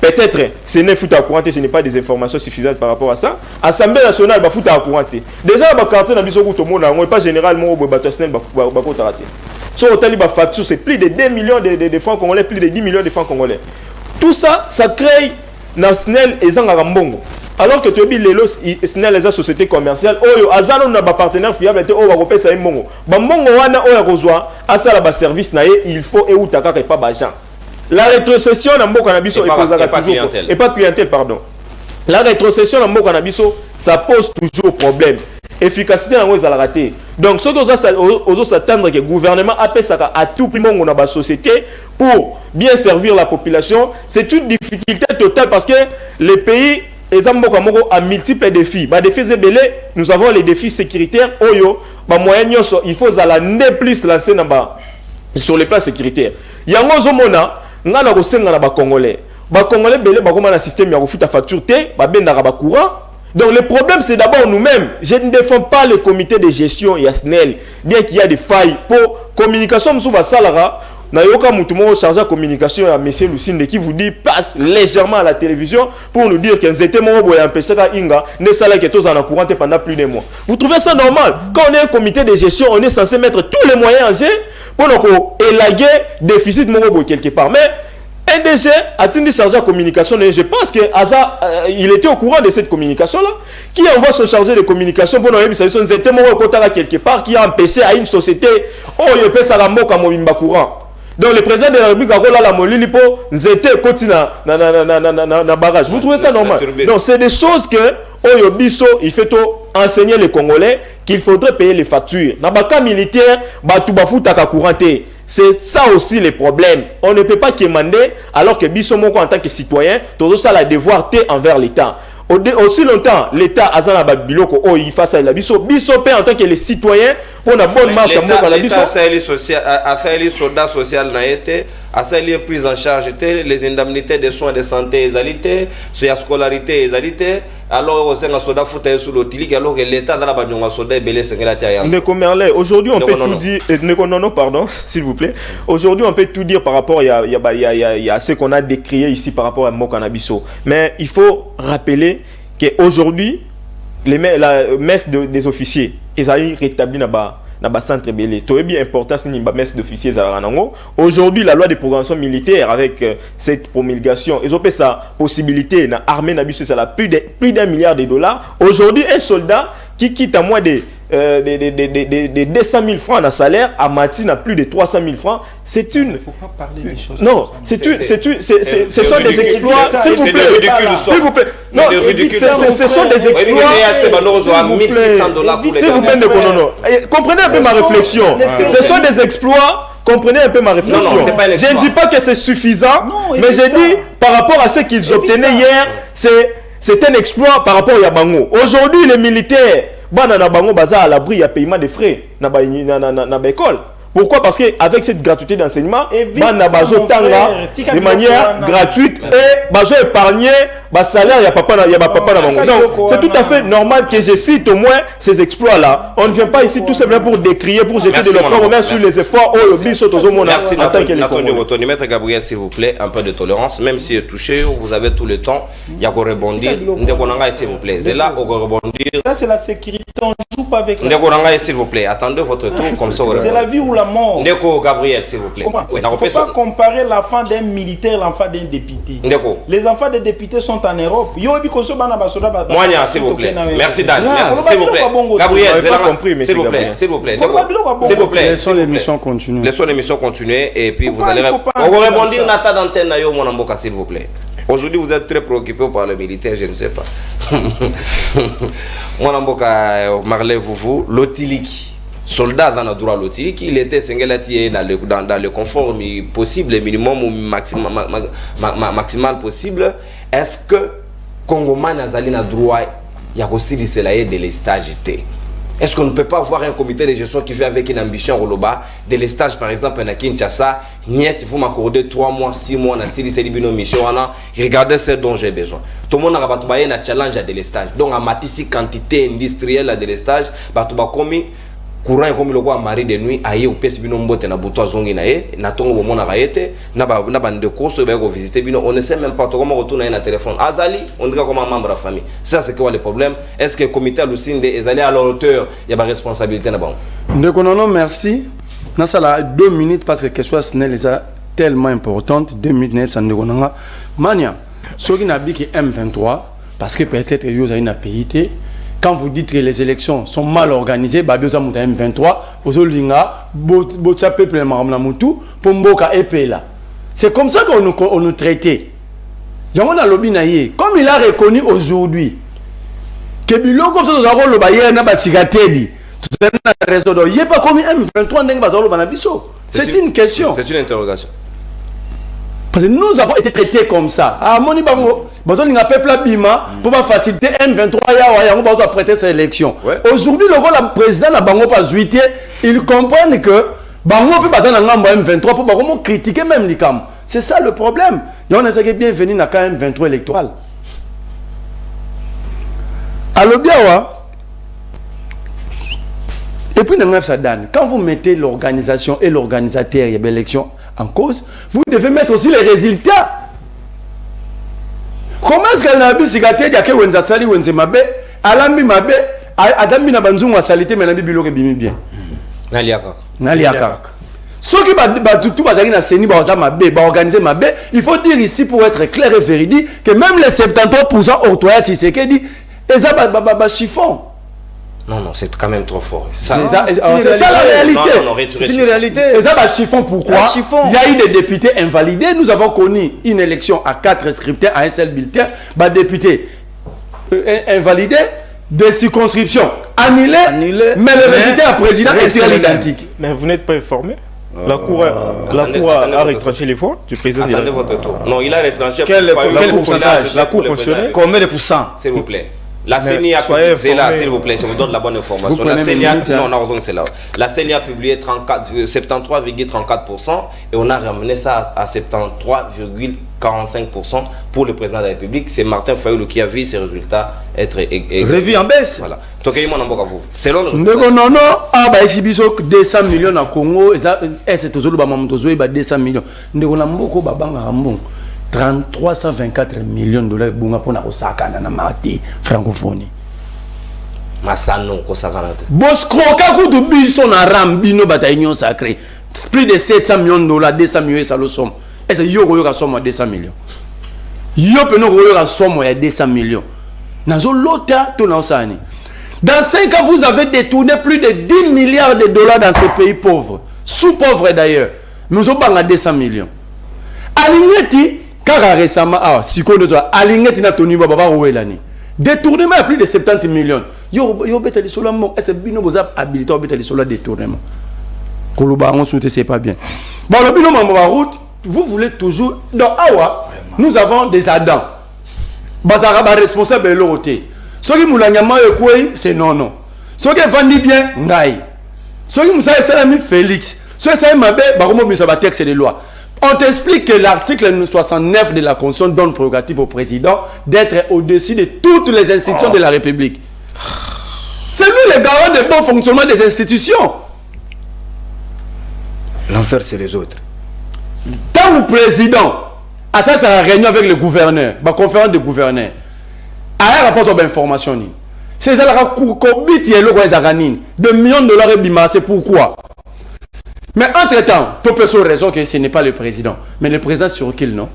Peut-être, Sénat fout à courant, ce n'est pas des informations suffisantes par rapport à ça. Assemblée nationale va foutre à courant. Déjà, le quartier na biso tout le monde, on n'est pas généralement au Batasnel va foutre à rater. Sur le taliban facture, c'est plus de 2 millions de francs congolais, plus de 10 millions de francs congolais. Tout ça, ça crée national et Zangambongo. Alors que tu as dit les SNEL les sociétés commerciales, oh azalo na ba partenaire fiable te o ba kopé ça mbongo. Ba mbongo wana o ya kozwa asala ba service na ye, il faut e utaka pas bajan. La rétrocession na mboka na biso et pas clientèle pardon. La rétrocession na mboka na biso, ça pose toujours problème. Efficacité na ngwe za la raté. Donc ce que aux s'attendre que le gouvernement appelle ça à tout prix mbongo na ba société pour bien servir la population, c'est une difficulté totale parce que les pays a multiples défis. Nous avons les défis sécuritaires. Il faut plus lancer sur les plans sécuritaires. Il y a un Congolais. Congolais un système de facture courant. Donc le problème c'est d'abord nous-mêmes. Je ne défends pas le comité de gestion Yasnel, bien qu'il y a des failles pour communication sur Salara. Nayoka Moutumo chargé de communication à M. Lucinde qui vous dit passe légèrement à la télévision pour nous dire qu'un zété mon boy empêché à Inga ne salaire que tous en courant pendant plus de mois. Vous trouvez ça normal? Quand on est un comité de gestion, on est censé mettre tous les moyens en jeu pour nous élaguer déficit mon boy quelque part. Mais un DG a-t-il chargé de communication? Je pense que Aza, il était au courant de cette communication-là. Qui envoie son chargé de communication pour nous dire que zété mon boy quelque part qui a empêché à une société oh il peut s'alambo comme un courant. Donc le président de la République a la molili pour zété continent na barrage. Vous trouvez ça normal? Donc c'est des choses que Oyobiso il fait enseigner les Congolais qu'il faudrait payer les factures. Na baka militaire batu bafuta ka couranté. C'est ça aussi le problème. On ne peut pas quémander alors que biso moko en tant que citoyen, tout ça la devoir té envers l'État. Aussi longtemps, l'État a un biloko oh il face à la biso paie en tant que les citoyens pour la bonne marche à la biso. Les soldats sociaux n'a été, les prises en charge les indemnités de soins de santé égalité, sur la scolarité égalité. Alors on s'est soda foutu sur l'otilique alors que l'État dans la bannière soda belé sengelatia. Aujourd'hui on peut tout dire. Non pardon s'il vous plaît. Aujourd'hui on peut tout dire par rapport il y a ce qu'on a décrié ici par rapport à Mokanabiso. Mais il faut rappeler qu'aujourd'hui la messe des officiers ils ont rétabli na ba centre belé. Tout est bien important c'est une messe d'officiers à Ranango. Aujourd'hui la loi de programmation militaire avec cette promulgation, ils ont fait sa possibilité na armée na biso ça la plus d'1 milliard de dollars. Aujourd'hui un soldat qui quitte à moins de 200 000 francs de salaire à Mati n'a plus de 300 000 francs. C'est une. Il ne faut pas parler des choses. Non, ce sont des exploits. S'il vous plaît. S'il vous plaît. Non, ce sont des exploits. S'il vous plaît, non. Comprenez un peu ma réflexion. Ce sont des exploits. Comprenez un peu ma réflexion. Je ne dis pas que c'est suffisant, mais j'ai dit par rapport à ce qu'ils obtenaient hier, c'est c'est un exploit par rapport à Bango. Aujourd'hui, les militaires, Banana Bango Baza à l'abri, il y a paiement des frais dans l'école. Pourquoi? Parce qu'avec cette gratuité d'enseignement, Banana Bazo Tanga de manière gratuite et Bazo épargner salaire, il y a papa dans Bango. Donc, c'est tout à fait normal que je cite au moins ces exploits-là. On ne vient pas ici tout simplement pour décrier, pour jeter de l'opprobre sur les efforts. Merci, Nathalie. Maître Gabriel, s'il vous plaît, un peu de tolérance. Même si touché, vous avez tout le temps. Il y a qu'à rebondir. Ndékonanga, s'il vous plaît. C'est là, on va rebondir. Ça, c'est la sécurité. On joue pas avec la Ndékonanga, s'il vous plaît. Attendez votre tour comme ça. C'est la vie ou la mort. Ndéko Gabriel, s'il vous plaît. Il ne faut pas comparer l'enfant d'un militaire et l'enfant d'un député. Ndéko. Les enfants des députés sont en Europe. Moigna, s'il vous plaît. Merci Dan. S'il vous plaît. Gabriel, vous avez compris, s'il vous plaît. S'il vous plaît. S'il vous plaît. Laissons l'émission continuer. Laissons l'émission continuer et puis vous allez rebondir Nata d'antenne Nayo Monamboka, s'il vous plaît. Aujourd'hui, vous êtes très préoccupé par le militaire, je ne sais pas. Monamboka Marley Vouvou, Lotiliki. Soldat dans le droit Lotiliki, il était singalati dans le confort possible, le minimum ou maximal possible. Est-ce que Congoman Azali na droit il y a aussi de l'estage? Est-ce qu'on ne peut pas avoir un comité de gestion qui fait avec une ambition au Loba de l'estage par exemple à Kinshasa, niet vous m'accordez 3 mois, 6 mois na style Selibino mission regardez ce dont j'ai besoin. Tout le monde a battu na challenge à de l'estage. Donc à matisi quantité industrielle à de l'estage, battu ba komi courant comme le quoi mari de nuit aye au pesi bino mbote na buto zongi na ye na tongo bo mona raete na bande course ba ko visiter bino on ne sait même pas comment retourner na téléphone azali on dirait comme un membre de la famille. Ça c'est quoi le problème? Est-ce que le comité Lucinde est allé à la hauteur? Il y a pas responsabilité na bon. Non, merci. Na sala 2 minutes parce que la question est tellement importante. 2 minutes ça ne connait mania. Ce qui n'a biki M23 parce que peut-être ils ont une PIT. Quand vous dites que les élections sont mal organisées, Babioza Mouta M23, Ozolinga, Botcha Peuple Maramnamutu, Pomboka Epela. C'est comme ça qu'on nous traitait. Jamona Lobinaye, comme il a reconnu aujourd'hui que Bilo comme ça nous avons le bayer na basikatedi. Il n'y a pas comme M23 n'eng bazalo banabiso. C'est une question. C'est une interrogation. Parce que nous avons été traités comme ça. Ah, Moni Bango, il y a un peuple bima pour faciliter M23 on va prêter ces élections. Aujourd'hui, le président de Bango pas juité, ils comprennent que Bango peut passer dans M23 pour vraiment critiquer même l'ICAM. C'est ça le problème. On a essayé bienvenue dans le M23 électoral. Alors bien, et puis quand vous mettez l'organisation et l'organisateur de l'élection en cause, vous devez mettre aussi les résultats. Comment est-ce que la bisikate ya ke wenza sali wenze mabe alambi mabe adambi na banzungu asalite menabi biloke bimi bien naliaka ceux qui ba tout bazali na seni ba mabe ba organiser mabe, il faut dire ici pour être clair et véridique que même les 73% orthoya Tshisekedi eza ba chiffon. Non, c'est quand même trop fort. C'est ça la réalité. C'est une réalité. Et ça, chiffon, pourquoi? Il y a eu des députés invalidés. Nous avons connu une élection à 4 scrutins, à un seul bulletin. Députés invalidés, des circonscriptions annulées, mais le résultat à président est identique. Mais vous n'êtes pas informé? La Cour a retranché les voix du président. Attendez votre tour. Non, il a retranché. Quel pourcentage? La Cour constitutionnelle. Combien de pourcents? S'il vous plaît. La CENI a publié, c'est là, s'il vous plaît, je vous donne la bonne information. La CENI a, c'est là. La CENI a publié 73,34% et on a ramené ça à 73,45% pour le président de la République. C'est Martin Fayulu qui a vu ces résultats être revu en baisse. Voilà. Donc, selon le non, ah, bah, ici, 200 millions à Congo, c'est toujours le 200 millions. Nous avons 324 millions de dollars pour la Osaka na marti francophonie. Masano Osaka. Boskroka kutu biso na rambino bataillon sacré. Plus de 700 millions de dollars, 200 millions ça le somme. Est-ce que yo ka somme 200 millions? Yo peno ka somme ya 200 millions. Nazo lota to na osani. Dans 5 ans vous avez détourné plus de 10 milliards de dollars dans ces pays pauvres, sous-pauvres d'ailleurs. Nous avons 200 millions. Aligneti car récemment, si on doit aligner na toni baba rouelani. Détournement à plus de 70 millions. Yo betali solo mo, est-ce bino boza habilité au betali solo détournement. Koloba on souhaite c'est pas bien. Bon le bino mamba route, vous voulez toujours dans awa, nous avons des Adams. bazara ba responsable l'autre. Ce qui moulanyama ekoi c'est non. Ce qui vandi bien ngai. Ce qui moussa salami Félix. Ce qui ça mabe ba komo bisa ba texte de loi. On t'explique que l'article 69 de la Constitution donne prérogative au président d'être au-dessus de toutes les institutions de la République. C'est lui le garant du bon fonctionnement des institutions. L'enfer, c'est les autres. Quand le président a ça sa réunion avec le gouverneur, la conférence de gouverneurs, a rapport sur l'information. C'est ça la combit de millions de dollars et bima, c'est pourquoi. Mais entre-temps, tu peux sur raison que ce n'est pas le président. Mais le président sur qui non?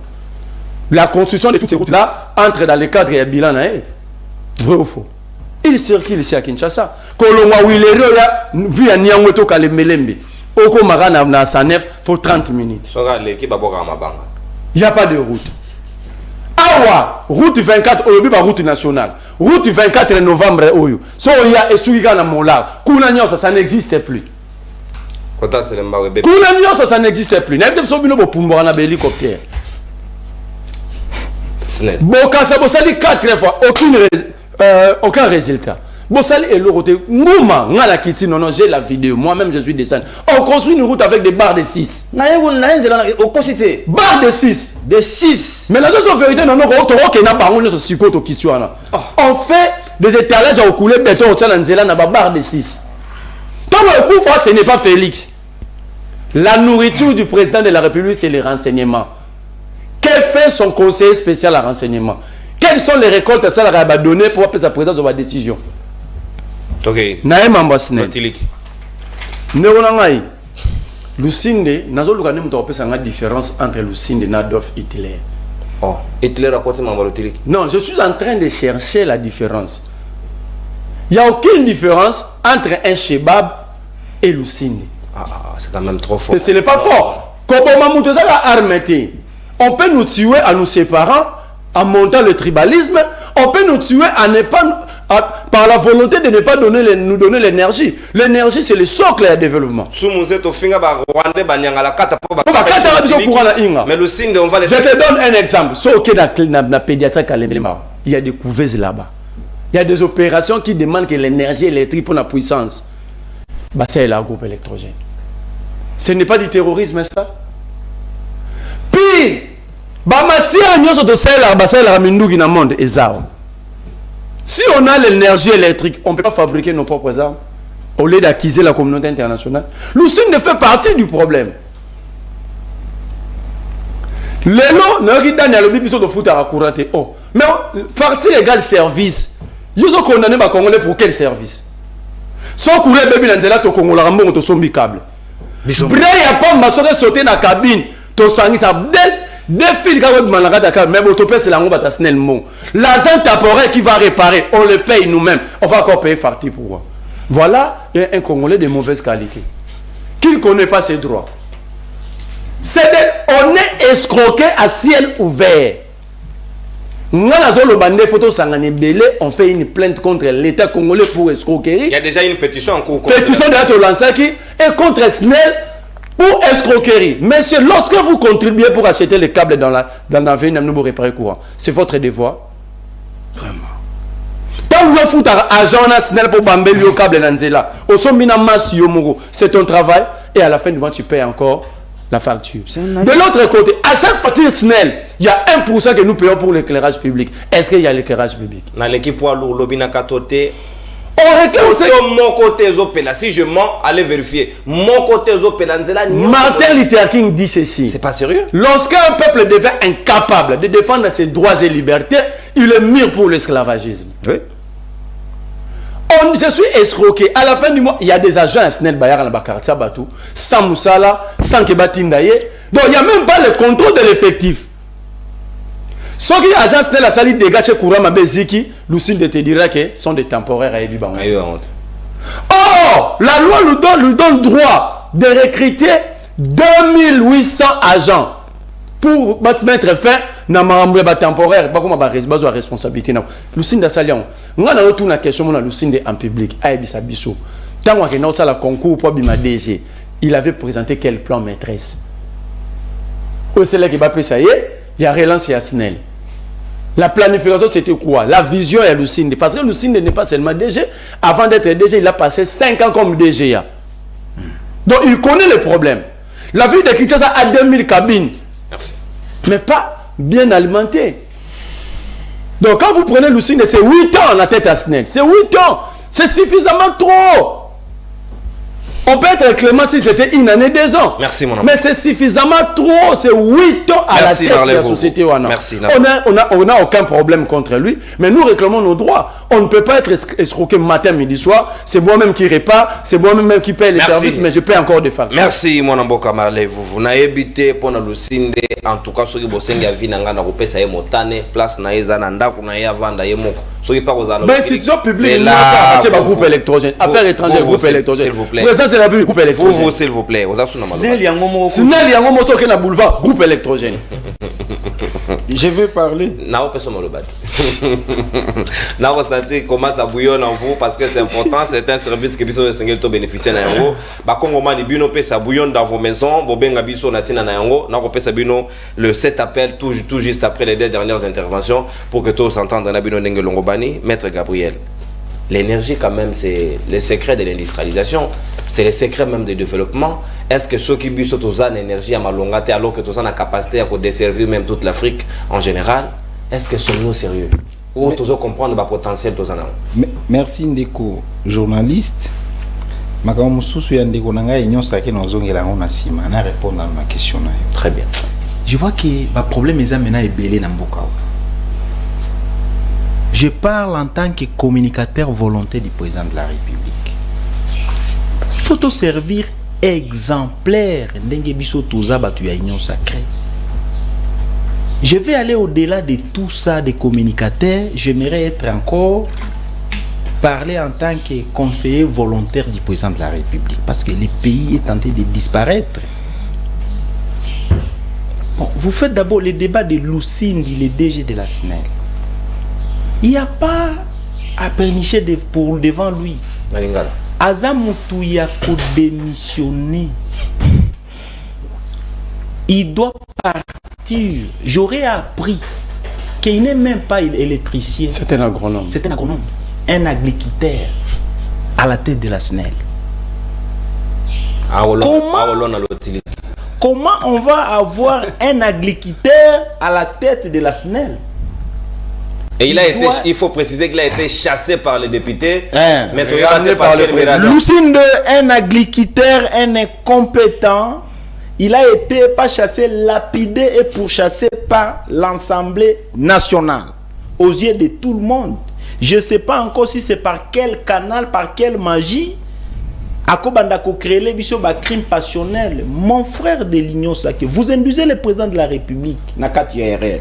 La construction de toutes ces routes-là entre dans le cadre et bilan. Vrai ou faux? Il circule ici à Kinshasa. Kolongwa Wileria, vu à Niangoto Kalemelembe. Oko Marana na Sanef, faut 30 minutes. Il n'y a pas de route. Awa, route 24, Olobi route nationale. Route 24 novembre, Oyo. Soya et Suiga na Mola. Kounanyo, ça n'existe plus. Kounanyo, ça n'existe plus. N'importe sobino bo pumbora na hélicoptère. Boka ça bossali 4 fois, aucun résultat. Bossali et l'autre Ngouma, ngala kiti non j'ai la vidéo. Moi-même je suis descendu. On construit une route avec des barres de 6. Au cosité. Barres de 6. De 6. Mais la deuxième vérité, non, on fait des étalages à couler béton au Tchalanzela na barre de 6. Tant que ce n'est pas Félix. La nourriture du président de la République, c'est les renseignements. Quel fait son conseiller spécial à renseignement? Quelles sont les récoltes que ça a donné pour appeler sa présence dans la décision? Ok. Naïm Ambassadeur. Néronangaï. Lucinde, nazo lukane mutopesa nga différence entre Lucinde et Adolf Hitler. Oh, Hitler a côté Mambarotilik. Non, je suis en train de chercher la différence. Il n'y a aucune différence entre un Chebab et Lucinde. Ah, c'est quand même trop fort. Ce n'est pas fort. On peut nous tuer en nous séparant, en montant le tribalisme. On peut nous tuer en ne pas, par la volonté de ne pas nous donner l'énergie. L'énergie, c'est le socle du développement. Mais le signe, on va les... Je te donne un exemple. La pédiatrie, il y a des couveuses là-bas. Il y a des opérations qui demandent que l'énergie électrique pour la puissance. Bah, c'est le groupe électrogène. Ce n'est pas du terrorisme, ça. Puis, bah, matière, nous sommes dans le monde. Si on a l'énergie électrique, on ne peut pas fabriquer nos propres armes au lieu d'acquiser la communauté internationale. Lucinde fait partie du problème. Lélo, mais parti égale service. Ils ont condamné les Congolais pour quel service? Sans courir bébé Nanzela, to Congolais, rambo, to sombi câble. Braya pas ma sauter dans la cabine, to sangi ça défile quand même malade d'accord, mais autopé c'est la ngomba ta snel mot. L'agent temporaire qui va réparer, on le paye nous-mêmes. On va encore payer partie pour. Voilà un Congolais de mauvaise qualité qui ne connaît pas ses droits. On est escroqué à ciel ouvert. On fait une plainte contre l'État congolais pour escroquerie. Il y a déjà une pétition en cours. Pétition de Lansaki et contre SNEL pour escroquerie. Monsieur, lorsque vous contribuez pour acheter les câbles dans l'avenir, nous vous réparer courant. C'est votre devoir. Vraiment. Tant que vous foutez agent national pour bamber le câble Nanzela, c'est ton travail et à la fin du mois tu payes encore la facture. De l'autre côté, à chaque facture SNEL, il y a 1% que nous payons pour l'éclairage public. Est-ce qu'il y a l'éclairage public? Dans l'équipe poids lourd, l'obina katoté. On réclame aussi. Mon côté Zopela, si je mens, allez vérifier. Mon côté Zopela, Martin Luther King dit ceci. C'est pas sérieux. Lorsqu'un peuple devient incapable de défendre ses droits et libertés, il est mûr pour l'esclavagisme. Oui. Je suis escroqué. À la fin du mois, il y a des agents SNEL Bayar Bakartia Batou, sans Moussala, sans Kebatindaye. Donc il n'y a même pas le contrôle de l'effectif. Ceux qui agents SNEL la salle des gars chez Kourama Beziki, Lucinde te dira que sont des temporaires à Ebibango. Oh, la loi nous donne droit de recruter 2800 agents pour mettre fin na mambre temporaire pas comme ba responsabilité na Lucinde Salian nga na retourne la question na Lucinde en public aibisa biso tango ke na sala concours pour bima DG il avait présenté quel plan maîtresse au c'est là qui va passer il y a relance à SNEL La planification, c'était quoi? La vision est Lucinde. Parce que Lucinde n'est pas seulement DG. Avant d'être DG, il a passé 5 ans comme DGA. Donc, il connaît les problèmes. La ville de Kinshasa a 2000 cabines. Merci. Mais pas bien alimentées. Donc, quand vous prenez Lucinde, c'est 8 ans la tête à SNEL. C'est 8 ans. C'est suffisamment trop. On peut être clément si c'était une année, 2 ans. Merci, mon ami. Mais c'est suffisamment trop. C'est 8 ans à Merci, la tête de la Narlevo. société. Merci, on n'a aucun problème contre lui. Mais nous réclamons nos droits. On ne peut pas être escroqué matin, midi, soir. C'est moi-même qui répare. C'est moi-même qui paye les Merci. services. Mais je paye encore des factures. Merci, mon amboka Marlevo. Vous n'avez habité pour Lucinde. En tout cas, ceux qui bossent en vie n'ont pas de payer motane. Place na eza nanda kuna ya vanda ye moko. Ceux qui pas aux Ben, institution publique, c'est le groupe électrogène. Affaires étrangères, groupe électrogène. S'il vous plaît. Président de la République, groupe électrogène. Vous, s'il vous plaît. Snell Yangomo. Snell Yangomo Soke na boulevard, groupe électrogène. Je vais parler. Nao personne le bat. Nao ressenti comment ça bouillonne en vous parce que c'est important. C'est un service que biso single to bénéficier na yango. Ba Congo mani bino pe ça bouillonne dans vos maisons. Bobenga biso natina na yango. Nao pe ça bino le 7 appel tout juste après les 2 dernières interventions pour que tous s'entendent na bino ndenge longobani. Maître Gabriel. L'énergie quand même c'est le secret de l'industrialisation. C'est le secret même du développement. Est-ce que ceux qui buissent tous en énergie à Malongate alors que tous en a capacité à desservir même toute l'Afrique en général, est-ce que sommes-nous sérieux? Ou tous comprendre le potentiel tous en a? Merci Ndeko, journaliste. Makamo mususu ya Ndeko nanga enyo sake nozongela ngona sima na répondre à ma question na yo. Très bien. Je vois que le problème est maintenant belé dans Mboka. Je parle en tant que communicateur volontaire du président de la République. Il faut te servir exemplaire ndenge biso toza batu ya union sacrée. Je vais aller au-delà de tout ça des communicateurs. J'aimerais être encore parler en tant que conseiller volontaire du président de la République parce que le pays est tenté de disparaître. Bon, vous faites d'abord le débat de Lucinde, le DG de la SNEL. Il n'y a pas à pernicher pour devant lui. Azamutu ya ko démissionner. Il doit partir. J'aurais appris qu'il n'est même pas électricien. C'est un agronome. C'est un agronome. Un agriculteur à la tête de la SNEL. Comment on va avoir un agriculteur à la tête de la SNEL? Et il faut préciser qu'il a été chassé par les députés, mais regardé par le président. Lucinde, un agriculteur, un incompétent, il a été pas chassé, lapidé et pourchassé par l'Assemblée nationale, aux yeux de tout le monde. Je ne sais pas encore si c'est par quel canal, par quelle magie, à Kobandako créer les crime passionnel. Mon frère de l'Union Sacrée, vous induisez le président de la République, Nakati RR.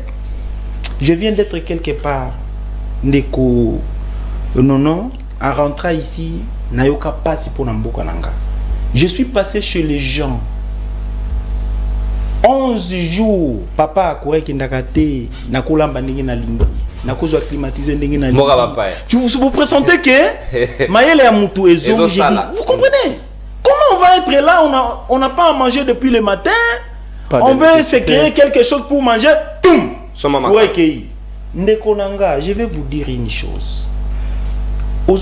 Je viens d'être quelque part, Ndeko Nono, à rentrer ici, Nayoka passe pour Namboka Nanga. Je suis passé chez les gens. 11 jours, papa a couru qui ndakate, nakolamba ndenge na lingi, nakozwa climatiser ndenge na lingi. Vous pressentez que Maëlle ya mutu ezo. Vous comprenez? Comment on va être là? On n'a pas à manger depuis le matin. On veut se créer quelque chose pour manger. Toum! Ndekonanga, je vais vous dire une chose. Mais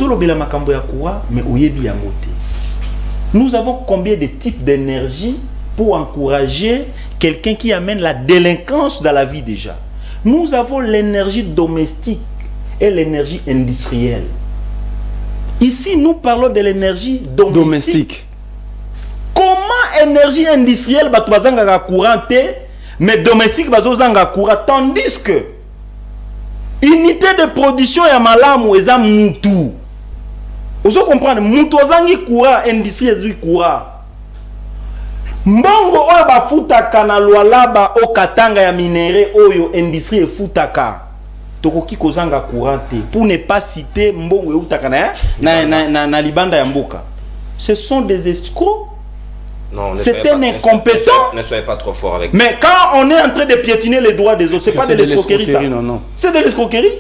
nous avons combien de types d'énergie pour encourager quelqu'un qui amène la délinquance dans la vie déjà? Nous avons l'énergie domestique et l'énergie industrielle. Ici, nous parlons de l'énergie domestique. Comment énergie industrielle va courante? Mais domestique bazozanga courant, tandis que unité de production ya malamu eza mutu. Vous comprenez? Mutu ozangi courant, industrie ezui courant. Mbongo oyo bafutaka na Lualaba o Katanga ya minéraux oyo industrie efutaka. Tokoki kozanga courant te. Pour ne pas citer mbongo eutaka na libanda ya mboka. Ce sont des escrocs. C'est un incompétent. Ne soyez pas trop fort avec. Mais quand on est en train de piétiner les droits des autres, c'est pas de l'escroquerie ça. Non. C'est de l'escroquerie.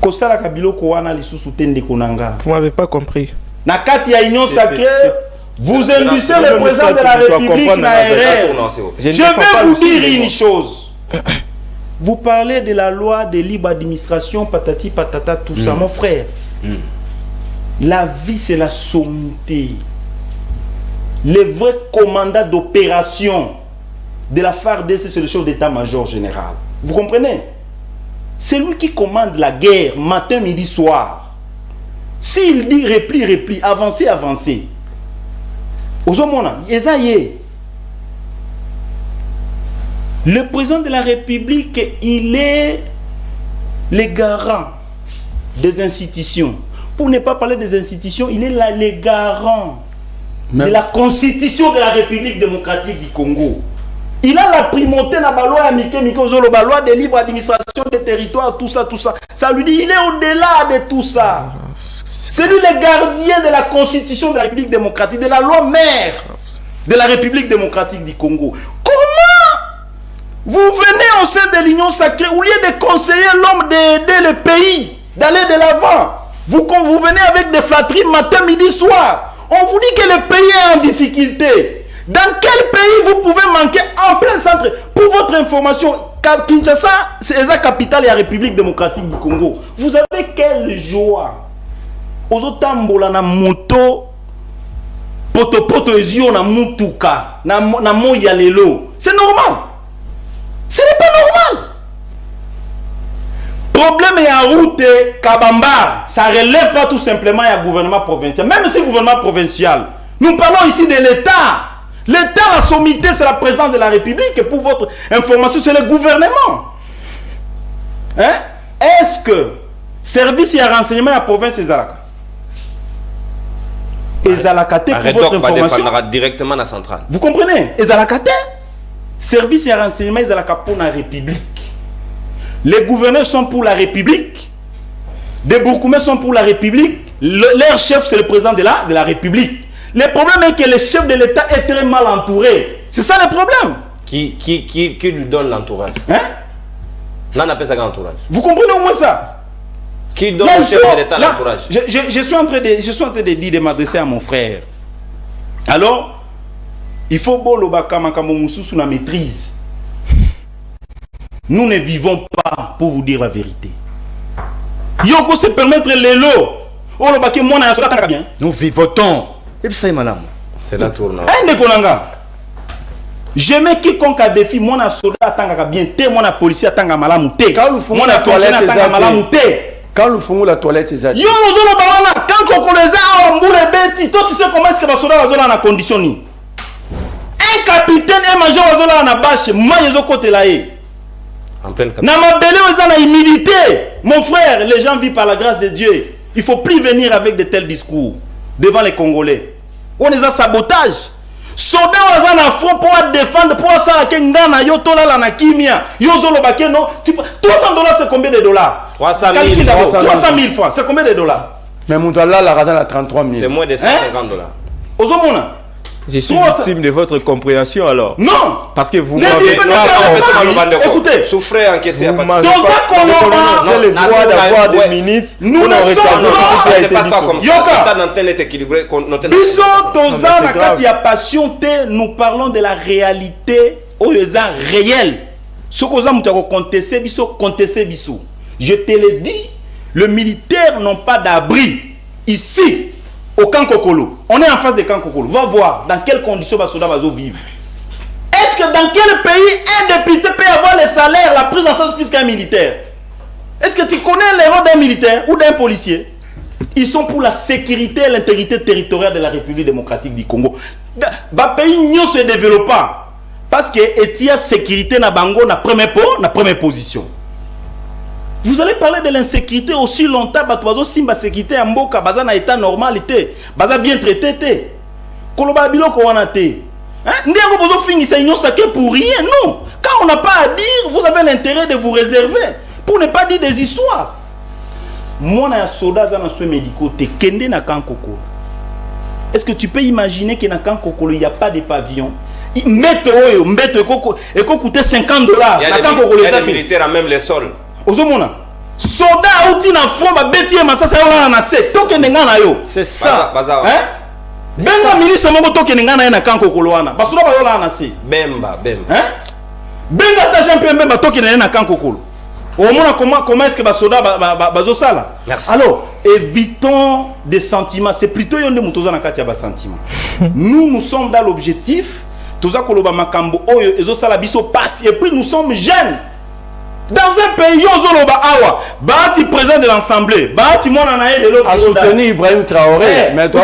Kosala kabilo kowana lisusu tende konanga. Vous m'avez pas compris. Na kati ya union sacrée, vous induisez le président de la République na erreur. Je vais vous dire une chose. Vous parlez de la loi de libre administration, patati patata, tout ça, mon frère. La vie, c'est la sommité. Le vrai commandant d'opération de la FARDC, c'est le chef d'état-major général. Vous comprenez? C'est lui qui commande la guerre, matin, midi, soir. S'il dit repli, repli, avancez, avancez. Ozomona, Esaïe. Le président de la République, il est le garant des institutions. Pour ne pas parler des institutions, il est là, le garant de la constitution de la République démocratique du Congo. Il a la primauté dans la loi la loi de libre administration des territoires, tout ça, tout ça. Ça lui dit, il est au-delà de tout ça. C'est lui le gardien de la constitution de la République démocratique, de la loi mère de la République démocratique du Congo. Comment vous venez au sein de l'Union sacrée, au lieu de conseiller l'homme d'aider le pays, d'aller de l'avant, vous venez avec des flatteries matin, midi, soir. On vous dit que le pays est en difficulté. Dans quel pays vous pouvez manquer en plein centre? Pour votre information, Kinshasa, c'est la capitale de la République démocratique du Congo. Vous avez quelle joie? Ozotambola na moto, poto ezio na mutuka, na moya lelo. C'est normal. Ce n'est pas normal. Problème est en route, Kabamba, ça ne relève pas tout simplement du gouvernement provincial. Même si le gouvernement provincial, nous parlons ici de l'État. L'État, la sommité, c'est la présidence de la République. Et pour votre information, c'est le gouvernement. Hein? Est-ce que service et renseignement à la province est Zalaka? Et Zalakate, pour votre information, directement à la centrale. Vous comprenez? Et Zalakate, service et renseignement, Zalaka pour la République. Les gouverneurs sont pour la République. Les Bourkoumés sont pour la République. Leur chef, c'est le président de la République. Le problème est que le chef de l'État est très mal entouré. C'est ça le problème. Qui lui donne l'entourage? Hein? Là, on appelle ça l'entourage. Vous comprenez au moins ça? Qui donne au chef de l'État l'entourage? Je suis en train de dire, de m'adresser à mon frère. Alors, il faut bolobaka makamomusu sous la maîtrise. Nous ne vivons pas pour vous dire la vérité. Yoko se permettre les lots. Nous vivotons. Et puis ça est malade. C'est la tournante. J'aimais quiconque a défi, mon soldat attend bien, mon policier attend malamu te. Quand le fond la toilette quand le fond la toilette c'est ça. Yo zolo balana quand kokoleza a mbule beti, toi tu sais comment est-ce que ba soldat bazola na condition ni. Un capitaine et major bazola na bâche, moi yezo côté là e. En pleine na mabele oza na humilité. Mon frère, les gens vivent par la grâce de Dieu. Il faut plus venir avec de tels discours devant les Congolais. On est à sabotage. Soda waza na front pour défendre, pour ça que ngana yo tola la na kimia. Yo zolo bakeno, $300 c'est combien de dollars? 300 000 francs, c'est combien de dollars? Mais mon dollar la razan à 33 000. C'est moins de $150. Ozomona. Je suis victime de votre compréhension alors. Non. Parce que vous m'avez pas... Écoutez, souffrez en question. J'ai le droit d'avoir des minutes. Nous ne sommes pas comme ça. L'antenne est équilibrée. Nous parlons de la réalité réelle. Ce que vous avez contesté, je te le dis, les militaires n'ont pas d'abri ici. Au camp Kokolo. On est en face de camp Kokolo. Va voir dans quelles conditions les soldats vivent. Est-ce que dans quel pays un député peut avoir le salaire, la prise en charge plus qu'un militaire? Est-ce que tu connais les rôles d'un militaire ou d'un policier? Ils sont pour la sécurité et l'intégrité territoriale de la République démocratique du Congo. Le pays ne se développe pas. Parce que Etia sécurité na bango na première position. Vous allez parler de l'insécurité aussi longtemps, Batoazo Simba sécurité en Mboka, Baza na état normalité, Baza bien traité, Koloba Biloko Wanate. Ndiago Bozo finit sa union sacrée pour rien, non. Quand on n'a pas à dire, vous avez l'intérêt de vous réserver pour ne pas dire des histoires. Moi, na soda za na soins médicaux, te kende na Kankoko. Est-ce que tu peux imaginer que na Kankoko il n'y a pas de pavillon? Mbete koko et qu'on coûtait $50. Il y a des militaires à même les sols. Ozomona soda outi na front ba betie masasa yo na se toke nenga na yo c'est ça hein benga ministre moko toke nenga na na kanko kolwana basoda ba yo na se bemba hein benga ta champion Mbemba toki na kan kokolo. Au moins comment est-ce que basoda bazosala? Merci. Alors, évitons des sentiments, c'est plutôt yonde mutoza na kati ya ba sentiments. Nous sommes dans l'objectif toza koloba makambo oyo ezosala biso passe et puis nous sommes jeunes. Dans un pays yozoloba awa, baati président de l'Assemblée, baati mona na ye de l'autre. A soutenu Ibrahim Traoré, mais toi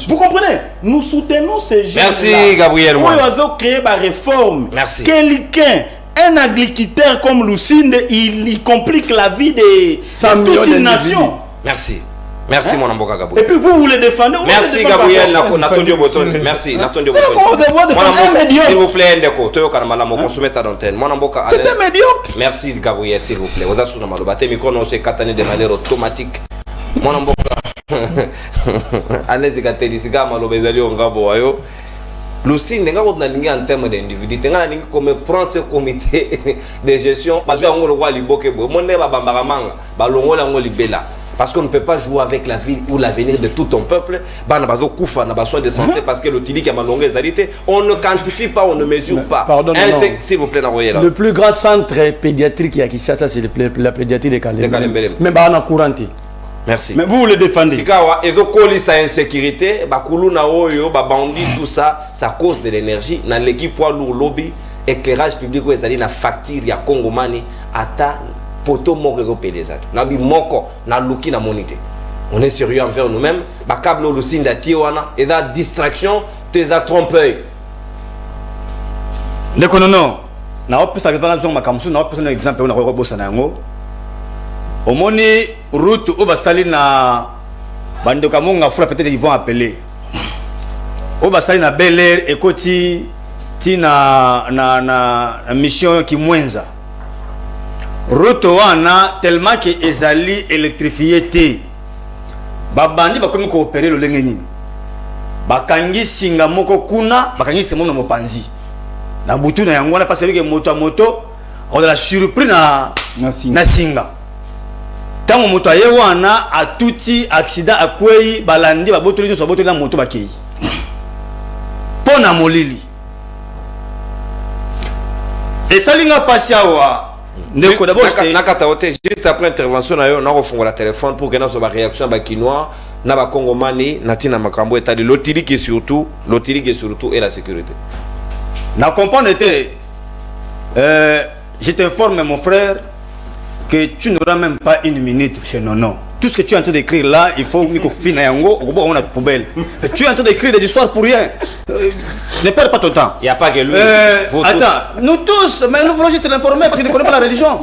vous comprenez? Nous soutenons ces jeunes. Merci Gabriel. Oyo azo créer ba réforme. Merci. Quelqu'un un agriculteur comme Lucinde, il complique la vie de toute une nation. Merci. Merci, mon amboka Gabriel. Et puis vous le défendez. Merci Gabriel. Natondio Boton. Merci. Natondio Boton. S'il vous plaît, Ndeko. Toyo Kanamala, mon consommateur d'antenne. Mon amboka. C'était médiocre. Merci Gabriel, s'il vous plaît. Vous avez souhaité ma micro, non, c'est Katane de manière automatique. Mon amboka. Allez-y, Kateli, c'est Gama, l'obésali, on gabo, ayo. Lucine, en termes d'individu, comme prend ce comité de gestion, parce qu'on ne peut pas jouer avec la vie ou l'avenir de tout un peuple. On a besoin de santé parce que on ne quantifie pas, on ne mesure pas. Pardon, s'il vous plaît, le plus grand centre pédiatrique à Kinshasa, c'est la pédiatrie de Kalembele. Mais on a couranté. Merci. Mais vous le défendez. Sikawa, et sa insécurité, bakuluna oyo, babandi, tout ça, ça cause de l'énergie. Dans l'équipe poids lourd lobby, éclairage public, où ils na facture, ya Congo Mani, ata poto mo réseau pédésat. Nabi moko, na luki na monité. On est sérieux envers nous-mêmes. Bakable au lucine da tiwana, et da distraction, tu es à trompe-œil. Ndeko non. Na opus à révélation makamsu, na opus un exemple, on a rebossé na yango. Omoni route au bastali na bando kamonga fura peut-être ils vont appeler au bastali na Bel Air ekoti ti na mission qui mwenza route wana tellement que ezali électrifié té babandi bakomi coopérer le lengeni bakangi singa moko kuna bakangi semo na mopanzi na butu na yango na parce que moto on a la surprise na singa. Tant moto aye wana a touti accident akwei balandi babotoli so botoli na moto bakei pona molili et salinga passi awa ndeko d'abord nakata ote juste après intervention na yo na refongola téléphone pour que na so ba réaction ba kinois na ba kongomani na tina makambo etali lotili qui surtout et la sécurité na comprendre était je t'informe mon frère que tu n'auras même pas une minute chez Nono. Tout ce que tu es en train d'écrire là, il faut que tu on a poubelle. Tu es en train d'écrire des histoires pour rien. Ne perds pas ton temps. Il n'y a pas que lui. Attends, nous tous, mais nous voulons juste l'informer parce qu'il ne connaît pas la religion.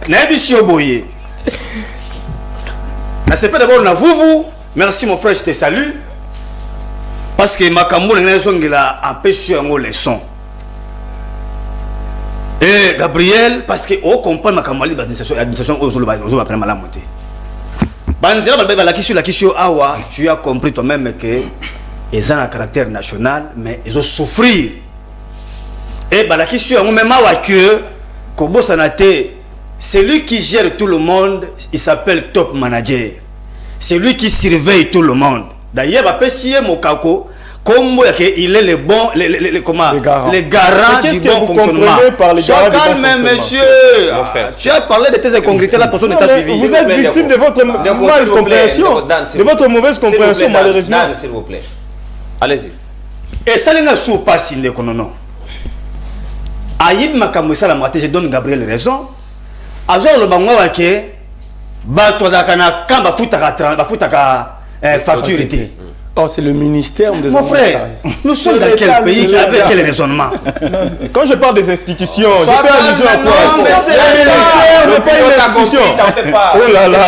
Naïbisio Boye. C'est pas d'abord na vous. Merci mon frère, je te salue. Parce que Makambo a pêché un leçon. Et Gabriel, parce que on comprend ma camali l'administration aux après la montée. Banzera la question awa, tu as compris toi-même que ils ont un caractère national, mais ils ont souffrir. Et la question on même awa que Kobo Sanate, celui qui gère tout le monde, il s'appelle top manager. C'est lui qui surveille tout le monde. D'ailleurs, Bapesier Mokako. Comme il est le bon, les garants du bon fonctionnement. Sois calme, monsieur. Tu as parlé de tes incongruités, la personne n'est pas suivie. Vous êtes victime de votre mauvaise compréhension. De votre mauvaise compréhension, malheureusement. S'il vous plaît. Allez-y. Et ça n'est pas pas si nous connaissons. Aïd Makamoussa la matin, je donne Gabriel raison. Azor le bangoua ke, bato dakana kamba futaka facturité. Oh, c'est le ministère de mon frère, nous sommes dans quel pays avec quel raisonnement? Quand je parle des institutions, je fais allusion à quoi? C'est le ministère n'est pas une institution. Oh là là.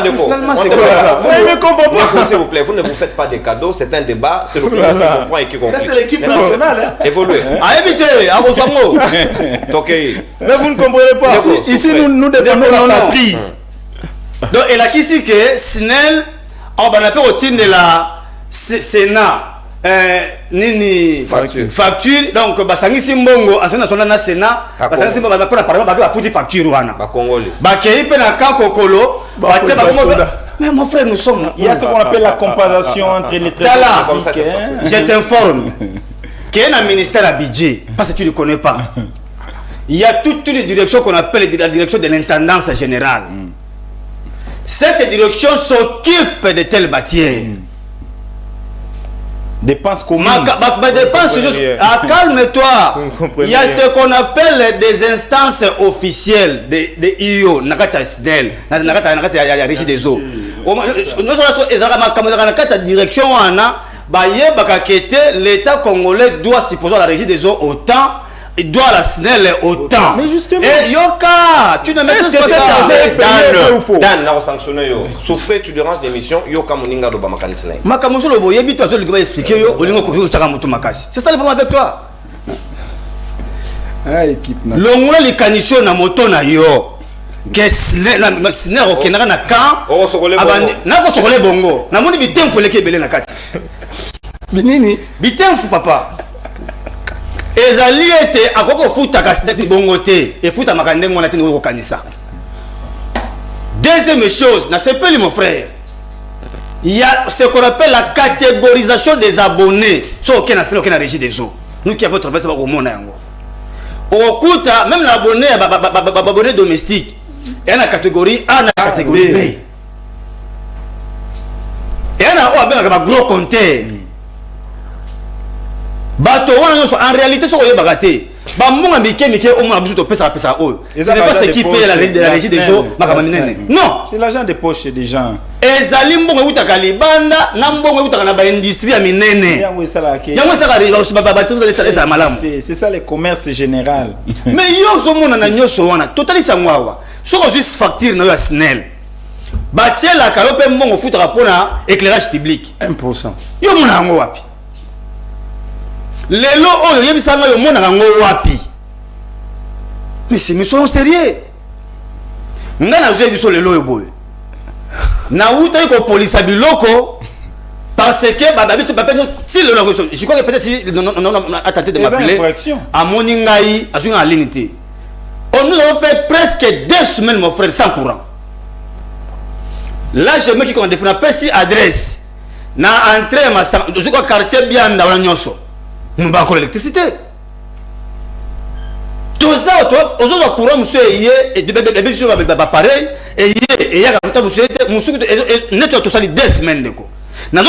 Finalement, c'est quoi? Vous ne comprenez pas. S'il vous plaît, vous ne vous faites pas des cadeaux, c'est un débat, c'est le qui comprend et qui comprend. Ça, c'est l'équipe nationale. Évoluez. À éviter, à vos amours. Mais vous ne comprenez pas. Ici, nous défendons la patrie. Donc, et là, qui c'est que Snell, on va appeler au titre de la Sénat, nini facture, donc basangi simbongo asana sona na Sénat, basangi simbongo ba pona parlement ba futi facture wana. Ba Congolais. Ba kei pe na kakokolo, ba tse ba mo. Mais mon frère, nous sommes. Il y a ce qu'on appelle la comparaison entre les traits. Je t'informe. qui est un ministère à budget, parce que tu ne le connais pas. Il y a toute une direction qu'on appelle la direction de l'intendance générale. Cette direction s'occupe de telles matières. Dépenses communes. Calme-toi. Il y a ce qu'on appelle des instances officielles de IO, Nakata SNEL, Nakata Régie des eaux. Nous sommes direction l'État congolais doit supposer la Régie des eaux autant. Il doit la SNEL autant. Mais justement. Et Yoka, tu ne maîtrises pas ça. Dan, là, on sanctionne. Souffrez, tu déranges l'émission. Yoka, Moninga, Doba, Makanisne. Makamoso, le boye, tu vas expliquer. C'est ça le problème avec toi. L'ongole, les canitions, na moto, na yo. Que SNEL, ok, na quand. Oh, Sokole Bongo. Na Sokole Bongo. Na moni bitem, faut l'équipe belé na kati. Binini. Bitem, fou papa. Ezali était à quoi fout à casser bongoté et fout à makande mon atteindre au kanisa. Deuxième chose, n'a pas mon frère. Il y a ce qu'on appelle la catégorisation des abonnés. Soit aucun national, aucun régie des eaux. Nous qui avons traversé au monde. Au coup, même l'abonné, abonné domestique, il y a une catégorie A, une catégorie B. Il y a un gros compteur. En réalité, ce qu'on a bagaté, ce n'est pas ce qui fait la régie des eaux. Non, c'est l'argent des poches des gens. C'est ça le commerce général. Mais yo totalisa ngwawa. Soko juste facture na yo SNEL. Batie la kalope mbongo futa pour éclairage public. 1%. Yo mona ngo wapi? Lelo oyo yebisanga yo mona ngo wapi? Mais c'est mission sérieux. Ngana jouer biso lelo yo boy. Na uta ko police biloko parce que si le je crois que peut-être si non a tenté de m'appeler à moningai à une alinité. On nous avons fait presque 2 semaines mon frère sans courant. Là je me dis qu'on définit pas si adresse na entrée ma je crois quartier bien dans la nyonso. Nous pas encore l'électricité. Tout ça aux courant monsieur et de sur pareil et il y a monsieur net tout ça 2 semaines de quoi. Mais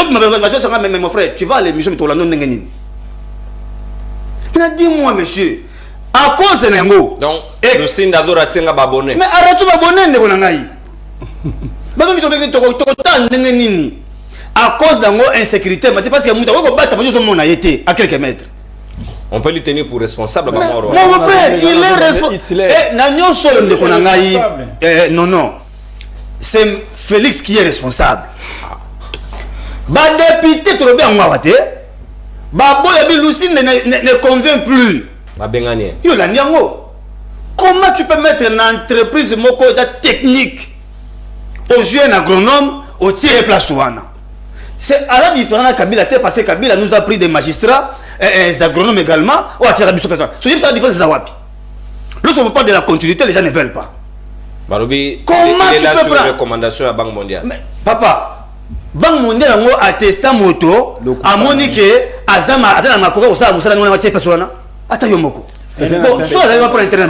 mon frère, tu vas à l'émission de la non nengeni. Dis-moi monsieur, à cause de Nengo. Donc, le signe d'Azora tient à babonner. Mais arrête de babonner de Konangaï. À cause de l'insécurité, parce que à quelques mètres. On peut lui tenir pour responsable. Mon frère, il est responsable. Non. C'est Félix qui est responsable. Bah député trop bien moi wate. Bah boy Lucine ne convient plus. Bah bengani. Yo la niango. Comment tu peux mettre une entreprise moko technique au jeune agronome au tiers place ouana? C'est à la différence Kabila parce que Kabila nous a pris des magistrats des agronomes également ou à tirer biso personne. Ce qui ça la différence c'est wapi. Lorsqu'on parle de la continuité les gens ne veulent pas. Barobi comment tu peux prendre recommandation à Banque mondiale. Mais papa Banque mondiale a attesté moto à Monique Azama Azana Makoko au salon musala ngona personne. Ata yomoko. Bon, soit là pour l'intérêt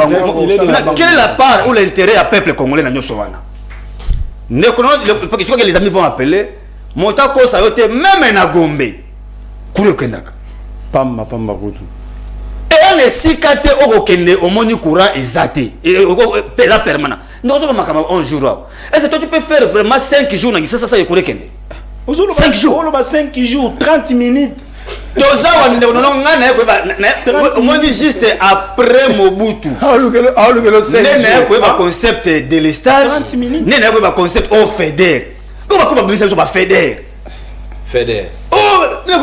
quelle est la part ou l'intérêt à peuple congolais dans nyoso wana. Ne connaît je crois que les amis vont appeler Motako Sayote même na Gombe. Kuro kendaka. Pamba kutu. Et les sikate au kende au moni courant exacté et la permanent. Non, je vais un jour. Est-ce que toi tu peux faire vraiment 5 jours dans ça y kende? 5 jours. 5 jours, 30 minutes. On dit juste après Mobutu. Le concept de l'estage. 30 minutes. Le concept au FEDER. Comment va FEDER? FEDER. Oh, mais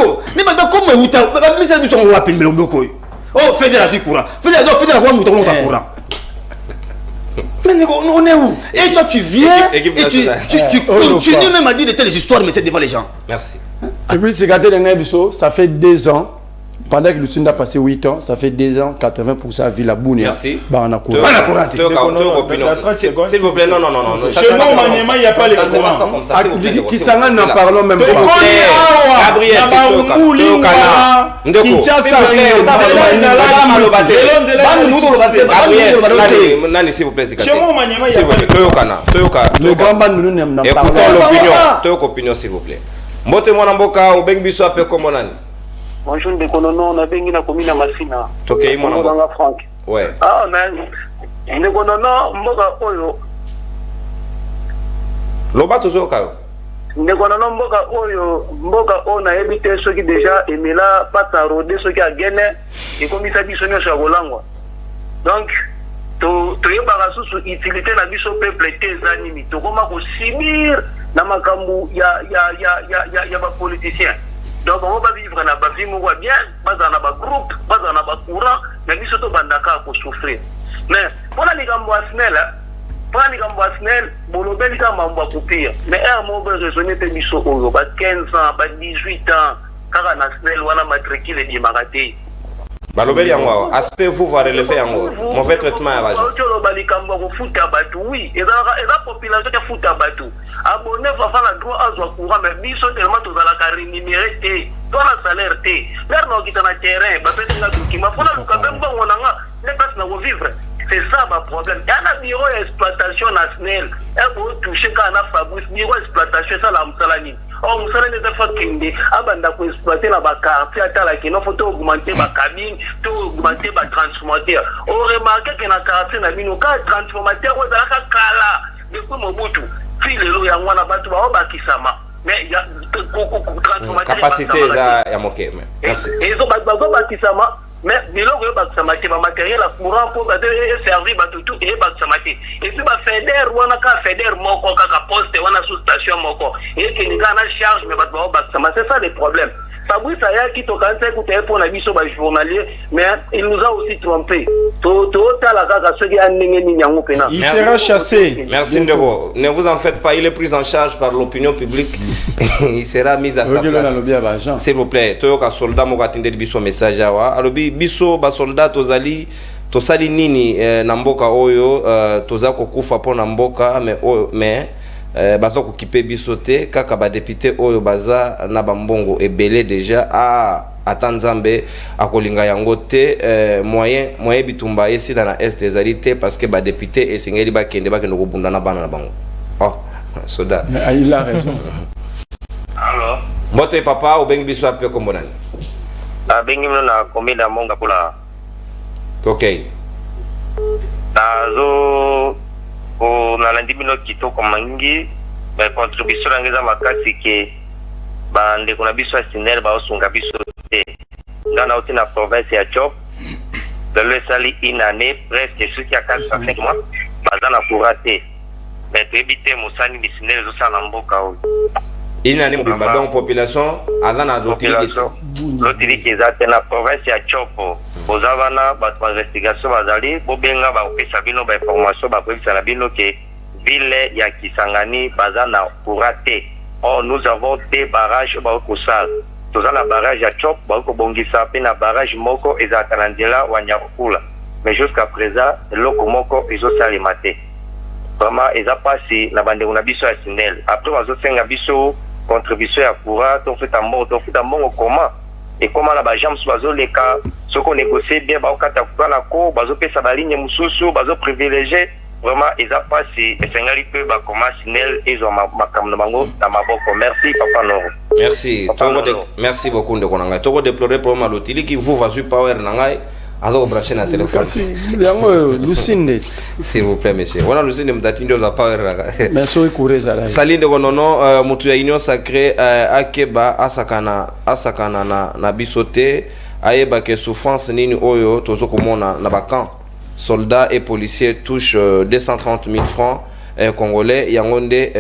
comment vous oh, FEDER a courant. FEDER a courant. Mais on est où? Et toi tu viens et tu continues même à dire de telles histoires mais c'est devant les gens. Merci. Et puis c'est gâté ça fait 2 ans pendant que Lucinda a passé 8 ans, ça fait 2 ans, 80% à Villa Bounia. Merci. S'il vous plaît, non. Chez moi, Maniema, il n'y a pas les courants. Qui s'en n'en parlons même pas. Gabriel, s'il vous plaît, le grand band nous n'en parlons pas. Opinion, s'il vous plaît. Mbote mwana mboka ubeng biso ape comme nani. Bonjour de konono na bengi na komina masina. Tokei mwana mboka Frank. Ouais. Ah na ne konono mboka oyo. Loba tozo kayo. Ne konono mboka oyo na ebite soki déjà emela pata rode soki agene ekomisa biso nyo sa kolangwa. Donc to yebaka susu utilité na biso peuple te zanimi to koma ko sibir na makambu ya ba politicien. Donc on va vivre na ba vie moko bien, baza na ba groupe, baza na ba courant, mais biso to bandaka ko souffrir. Mais pona likambo asnel, bolobeli ka mambo kupia. Mais mo ba raisonner pe biso oyo ba 15 ans, ba 18 ans, kaka na snel wana matricule di magate. Balobeli yango aspect vous va relever yango mauvais traitement ya bajo tolo balikambo ko futa batu oui et la population qui futa batu abonné va faire la droit à courant mais biso tellement to za la rémunéré té to la salaire té l'air no kita na terrain ba pete na document fona luka bemba wonanga ne passe na vivre c'est ça ma problème y a un bureau d'exploitation national et pour toucher quand na Fabrice bureau d'exploitation ça la msalani. Oh, nous sommes des efforts qui ont exploité la quartier, qui n'ont pas augmenté la cabine, augmenté la transformateur. On remarque que la quartier n'a mis aucun transformateur ou dans la cala. Depuis Mobutu, fil le lot, il y a un bateau, qui s'ama. Mais il y a transformateur. Capacité, il y a moqué. Merci. Et ils ont qui s'ama. Mais bilo ko ba samati ba matériel la courant pour ba servir ba tout et ba samati et puis ba fédère wana ka fédère moko ka poste wana sous station moko et que ni kana charge mais ba samati c'est ça le problème. Fabrice aya qui to quand c'est écouter pour la biso ba journalier mais il nous a aussi trompé. To la kaka ceux qui a ni nyango pena. Il sera chassé. Merci Ndego. Ne vous en faites pas, il est pris en charge par l'opinion publique. Il sera mis à sa place. S'il vous plaît, toyoka soldat mo katinde biso message awa. Alobi biso ba soldat tozali tosali nini na mboka oyo toza kokufa po na mboka mais baza kokipe biso te kaka ba député oyo baza na bambongo ebele déjà ata nzambe akolinga yango te moyen bitumba esila na est ezali te parce que ba député esengeli bakende kobunda na bana na bango. Oh soda mais il a raison. Alors mbote papa obengi biso ape kombo nani bengi mino na komida monga pula okay nazo na landi bino kitoko mangi ba contribution ngeza makasi ke ba ndeko na biso asinel ba osunga biso te ngana oti na province ya Chop de le sali une année presque jusqu'à 45 mois baza na courate mais tebite musani bisinel zo sana mboka o une année mbimba donc population azana l'autorité ezate na province ya Chop bozavana ba investigation bazali bobenga ba opesa bino ba information ba pesa na bino ke ville ya Kisangani baza na courate. Oh, nous avons des barrages ba kosal toza na barrage ya Chop ba ko bongisa pe na barrage moko ezata na ndela wa Nyakula mais jusqu'à présent loko moko ezo salimate vraiment eza pasi na bande na biso ya Sinel après bazo senga biso contribution ya courant to fait un bon comment et comment la bajam bazo leka ce qu'on négocie bien ba okata kwa la ko bazo pesa ba ligne mususu bazo privilégier vraiment eza pasi esengali pe ba comment Sinel ezo makamna bango na maboko. Merci papa Noro. Merci merci beaucoup ndeko nanga toko déplorer problème l'otili qui vous va sur power nangai alors brancher na téléphone Lucinde s'il vous plaît monsieur voilà Lucinde mdatindi za power mais so ikureza la salinde konono mutu ya union sacrée akeba asakana na bisote ayeba ke souffrance nini oyo tozo komona na bakan soldats et policiers touchent 230 000 francs congolais yangonde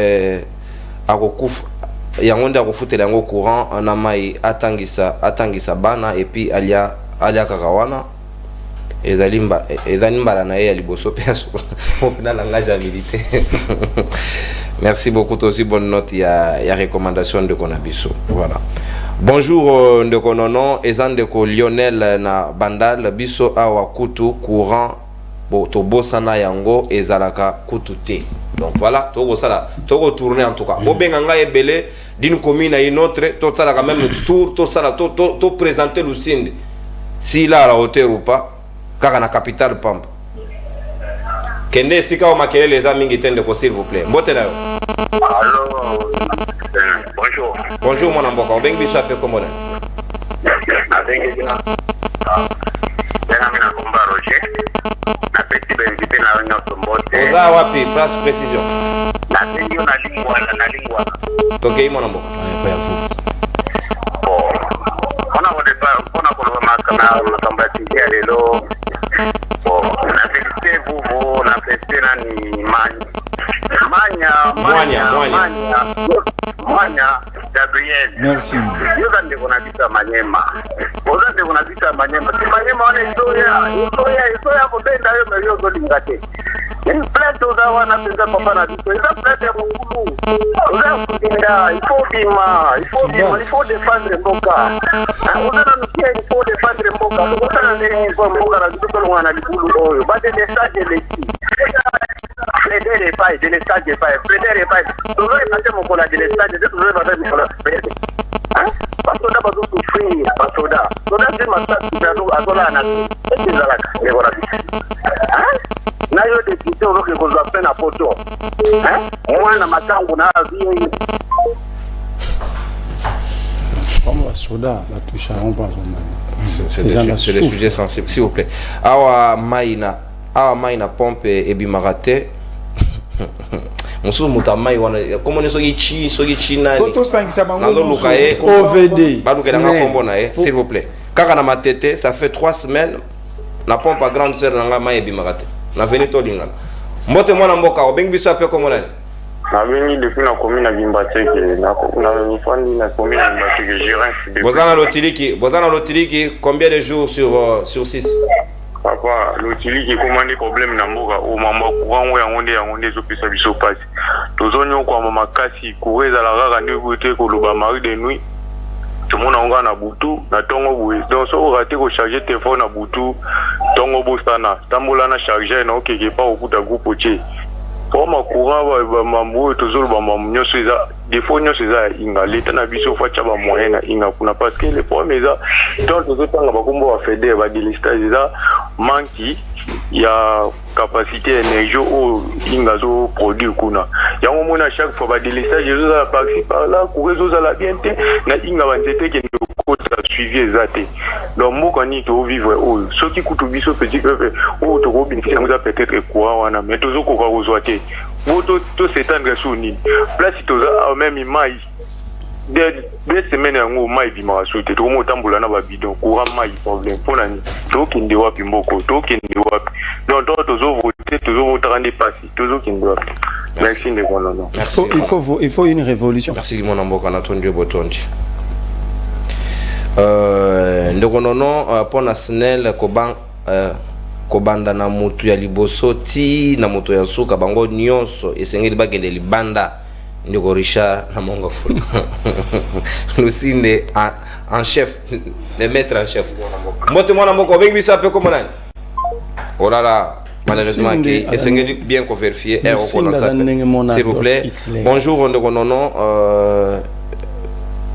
akokufa yangonde akofutela yango courant na mai atangisa bana et puis alia kakawana ezali mbala na ye ya liboso pe opina langage ya militaire. Merci beaucoup aussi bonne note ya recommandation de Konabiso. Voilà. Bonjour ndeko nono ezandeko Lionel na Bandal biso awa kutu courant to bosana yango ezalaka kutu te. Donc voilà, to retourner en tout cas. Bo benganga ebele d'une commune à une autre, to sala quand même le tour, to présenter le signe s'il a la hauteur ou pas car na capitale Pampa. Kende sika o makele les amis ngitende ko s'il vous plaît. Mbote na yo. Allô. Bonjour. Bonjour mon amboka, obengi biso ape komona. Abengi dina. Mina komba Roger. Na petit benjite na nyoto mbote. Oza wapi place précision. Na ndio na lingwa. Tokei mon amboka. Ona ko ko makamba tikia lelo. Na vérité vous na fête na ni Mwanya Gabriel. Merci. Yoga ndiko na vita Manyema. Oza ndiko na vita Manyema. Si Manyema wana historia kutenda yo melio zolingate. Ni plate oza wana pinza papa na vita. Eza plate ya mungulu. Oza kutinda, il faut défendre mboka. Oza na nukia il faut défendre mboka. Oza na nini mboka na vita kwa wana libulu oyo. Bade message leki. Plaider et pas, de l'estage et pas, plaider et pas. Tout le monde est passé mon collègue de l'estage, tout le monde est passé mon collègue. Hein? Parce que d'abord, vous souffrez, parce que d'abord, c'est ma tâche, c'est à toi, à c'est ça là, les voilà. Hein? N'a eu des députés, on veut que vous appelez à photo. Hein? Moi, dans ma chambre, on a vie. Comme la soda, la touche à l'ombre. C'est le sujet sensible, s'il vous plaît. Awa Maina pompe et bimarate. Musu mutamai wana comme on est sogi na Toto sangisa bango OVD s'il vous plaît. Kaka na matete ça fait 3 semaines na pompe à grande sœur na mai et bimarate. Na veni to lingala. Mbote mwana mboka obengi biso ape comme on. Na veni depuis na commune na Bimbateke na mifandi na commune na Bimbateke gérant. Bozana lotiliki combien de jours sur 6? Papa, l'outil qui commande problème na mboka o mama courant ya ngonde zo pesa biso passe. Tozonyo kwa mama kasi kuweza la gaga ndio gote ko loba mari de nuit. Tumona onga na butu na tongo boye. Donc so raté ko charger téléphone na butu tongo bosana. Tambola na charger na okeke pa okuta groupe che. Pour ma courant ba mambo tozolo ba mamnyo seza des fois nyo seza inga leta na biso fa cha ba moyen na inga kuna parce que les problèmes ça donc tozotanga ba kombo ba fédé ba délestage ça manki ya capacité énergie au inga zo produit kuna yango mona chaque fois ba délestage zo la parti par là courir zo la bien té na inga ba nzete ke kota suivi ezate donc moko ni to vivre o ce qui coûte biso petit peu o to ko bénéficier nous a peut-être quoi wana mais tozo ko ko zoate moto to s'étendre sur ni place toza même imai des semaines yango mai bimara sote to mo tambola na ba bidon courant mai problème pona ni to kinde wapi mboko to kinde wapi donc tozo voter tozo voter passer tozo kinde wapi. Merci de non. Il faut une révolution. Merci mon amboka na tondio botondi. Ndeko nono pona snel kobanda na mutu ya liboso ti na mutu ya suka bango nyonso esengeli bakende libanda ndeko Richard na mongo fulu Lucine en chef, le maître en chef. Mbote mwana mboko bengi bisa pe comme nani. Oh là là, malheureusement qui esengeli bien ko vérifier et reconnaître s'il vous plaît. Bonjour ndeko nono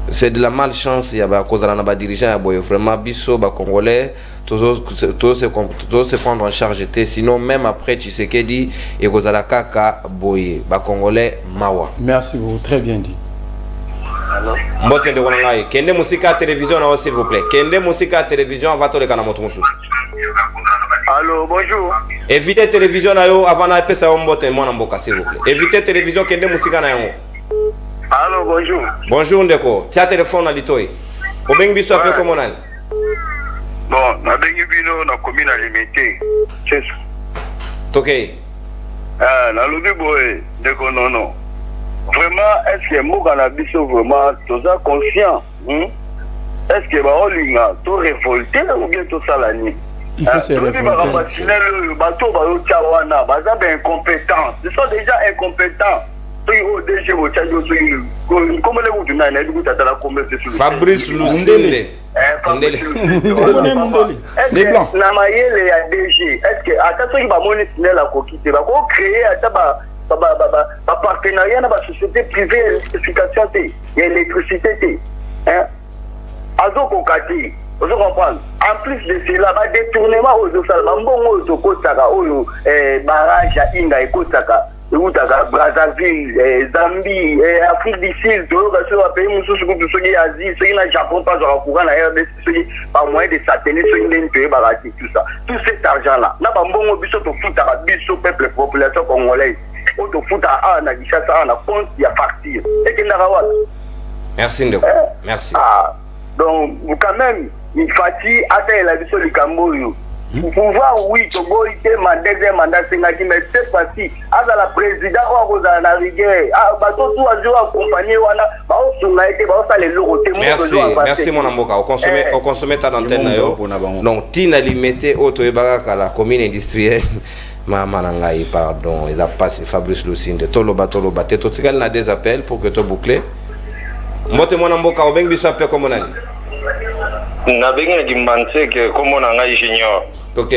c'est de la malchance ya ba kozala na ba dirigeant ya boye vraiment biso ba congolais tous se prendre en charge té sinon même après Tshisekedi et kozala kaka boye ba congolais mawa. Merci beaucoup, très bien dit. Allô Mbote de wana ngai kende musika télévision na s'il vous plaît kende musika télévision va to le kana moto musu. Allô, bonjour. Évitez télévision na yo avant na pesa yo mbote mwana mboka s'il vous plaît. Évitez télévision kende musika na yango. Allô, bonjour. Bonjour ndeko. Tia téléphone na litoi. Obengi biso ape comme nani? Bon, na bengi bino na commune alimité. C'est OK. na lobi boy ndeko non. Vraiment est-ce que moka na biso vraiment toza conscient? Est-ce que ba olinga to révolter ou bien to salani? Il faut se révolter. Bato ba yo wana, ba za incompétents. Ils sont déjà incompétents. Fabrice Lucinde. Les blancs. Namayele ya DG. Est-ce que à ta soki ba monétisme la kokite ba ko créer ata ba partenariat na ba société privée électrification té, électricité. Hein? Azo kokati. Vous comprenez? En plus de cela, ba détournement aux osal mbongo to kotaka oyo barrage ya Inga ekotaka. Brazzaville, Zambie, Afrique du Sud, pays Asie, Japon, pas courant, par moyen de satellites, tout ça. Tout cet argent-là, n'a pas bon biso to foot à biso peuple population congolaise. On te fout à na gishasa na compte ya partir. Et que merci Ndeko. Merci. Donc quand même, il fatigue atteindre la biso likambo yo. Pouvoir oui, Togo était ma deuxième mandat, mais cette fois-ci, à la présidente, on a navigué, merci mon amour. Au consommer ta antenne. Donc, Tina limité au Toébaka, la commune industrielle. Mamanangaï, pardon, ils ont passé Fabrice Lucinde, Toloba, Teto Tsigal n'a des appels pour que tu boucles. Moi, mon amour, au Beng Bissapé comme on a dit. Na bengi dimbanse ke komo na ngai junior. OK.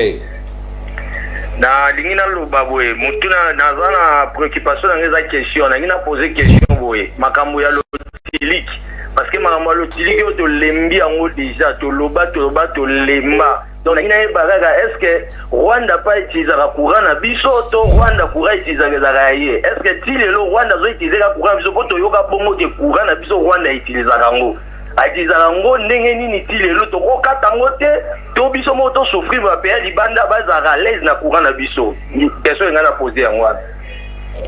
Na lingina loba boye mutuna nazana préoccupation na ngeza question na ngina poser question boye makambo ya lotiliki parce que makambo ya lotiliki to lembi ango déjà to loba to lemba. Donc na ngina bagaga est-ce que Rwanda pas utiliser la courant na biso to Rwanda courant utiliser za raye est-ce que ti lelo Rwanda zo utiliser la courant biso poto yoka bongo te courant na biso Rwanda utiliser rango. Aizango ndenge nini ti lelo to ko katango te to biso mo to souffrir ba pays libanda bazara l'aise na courant na biso question ngana poser yango.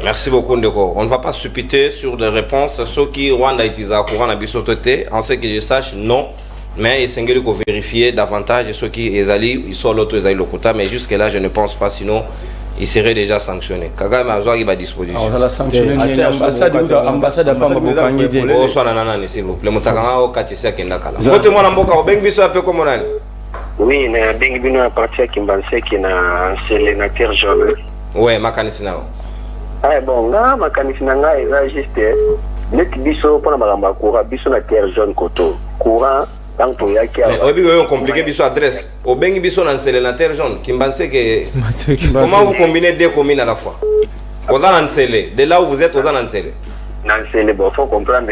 Merci beaucoup Ndeko. On ne va pas suppiter sur des réponses ceux qui Rwanda utilise courant na biso toté en ce que je sache non mais il s'engage qu'on vérifier davantage ceux qui ils sont l'autre ils le quota mais jusque là je ne pense pas sinon il serait déjà sanctionné. Kagame a joué à disposition. On va sanctionner l'ambassade à Bambokangi. Oh, soit nanana, s'il vous plaît. Moutagama au Katissa Kendakala. Côté moi, Namboka, au Bengibiso un peu comme on a. Oui, mais Bengibiso a parti à Kimbanse qui n'a sélénateur jaune. Ouais, Makanisina. Ah bon, là, Makanisina est juste. Net biso pour la Maramba Koura, biso na terre jaune koto. Courant. On compliqué biso adresse. Au bengi biso dans la terre jaune. Kimbanse que comment vous combinez deux communes à la fois? Aux Nansele. De là où vous êtes, aux Nansele. Nansele, bon, faut comprendre.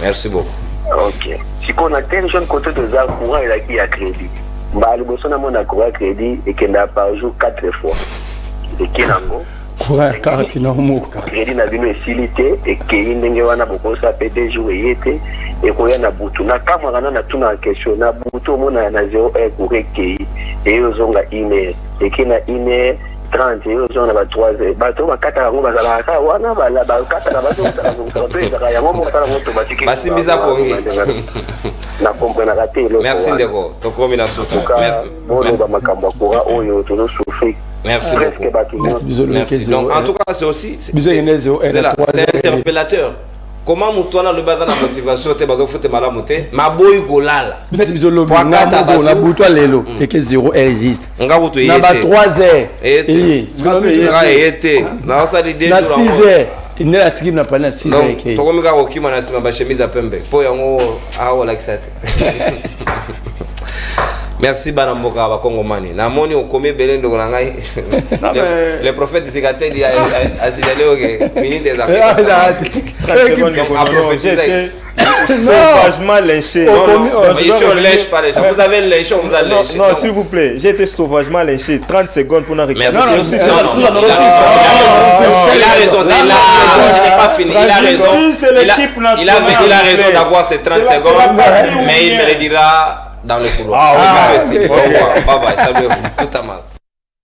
Merci beaucoup. Ok. Si on a terre jaune côté de ça, courant il a qui a crédit. Bah le bosso na mon a courant crédit et qu'il n'a pas jour 4 fois. Et qui nango? Courant carte normal. Crédit na bino facilité et qui ndenge wana boko sa PD jouer yete. Et quand il y a butu na kama na tuna question na butu mona na 01 correct et ils ont la email et qui na email 30 ils ont la 3 ba to ba kata ngo bazala ka wana ba la ba kata ba to ta ya ngo ta ngo automatique basi biza pongi na comprendre raté lo merci Ndeko to komi na soto bon ba makamba kora oyo to no souffrir. Merci beaucoup. Merci. Donc en tout cas c'est aussi c'est interpellateur. Comment mutwana le bazana la motivation te bazo fote malamu te maboyi kolala peut-être bizolo ngabo la butwa lelo et que 0 registre ngabo to na ba 3h et na ça dit 2 jours na 6h il n'est atiki na pas na 6h ke to komika okima na sima ba chemise à pembe po yango awo like ça. Merci Banamboka Bakongomani. Namoni okome belendo na ngai. Le prophète Zikatel a signalé que fini des affaires. Sauvagement lynché. Ici on lynche pas les gens. Vous avez lynché, on vous a lynché. Non, s'il vous plaît, j'ai été sauvagement lynché. 30 secondes pour nous récupérer. Il a raison, c'est pas fini. Il a raison. Il a raison d'avoir ces 30 secondes, mais il me le dira dans le couloir. Merci. Au revoir. Bye bye. Salut à vous. Tout à mal.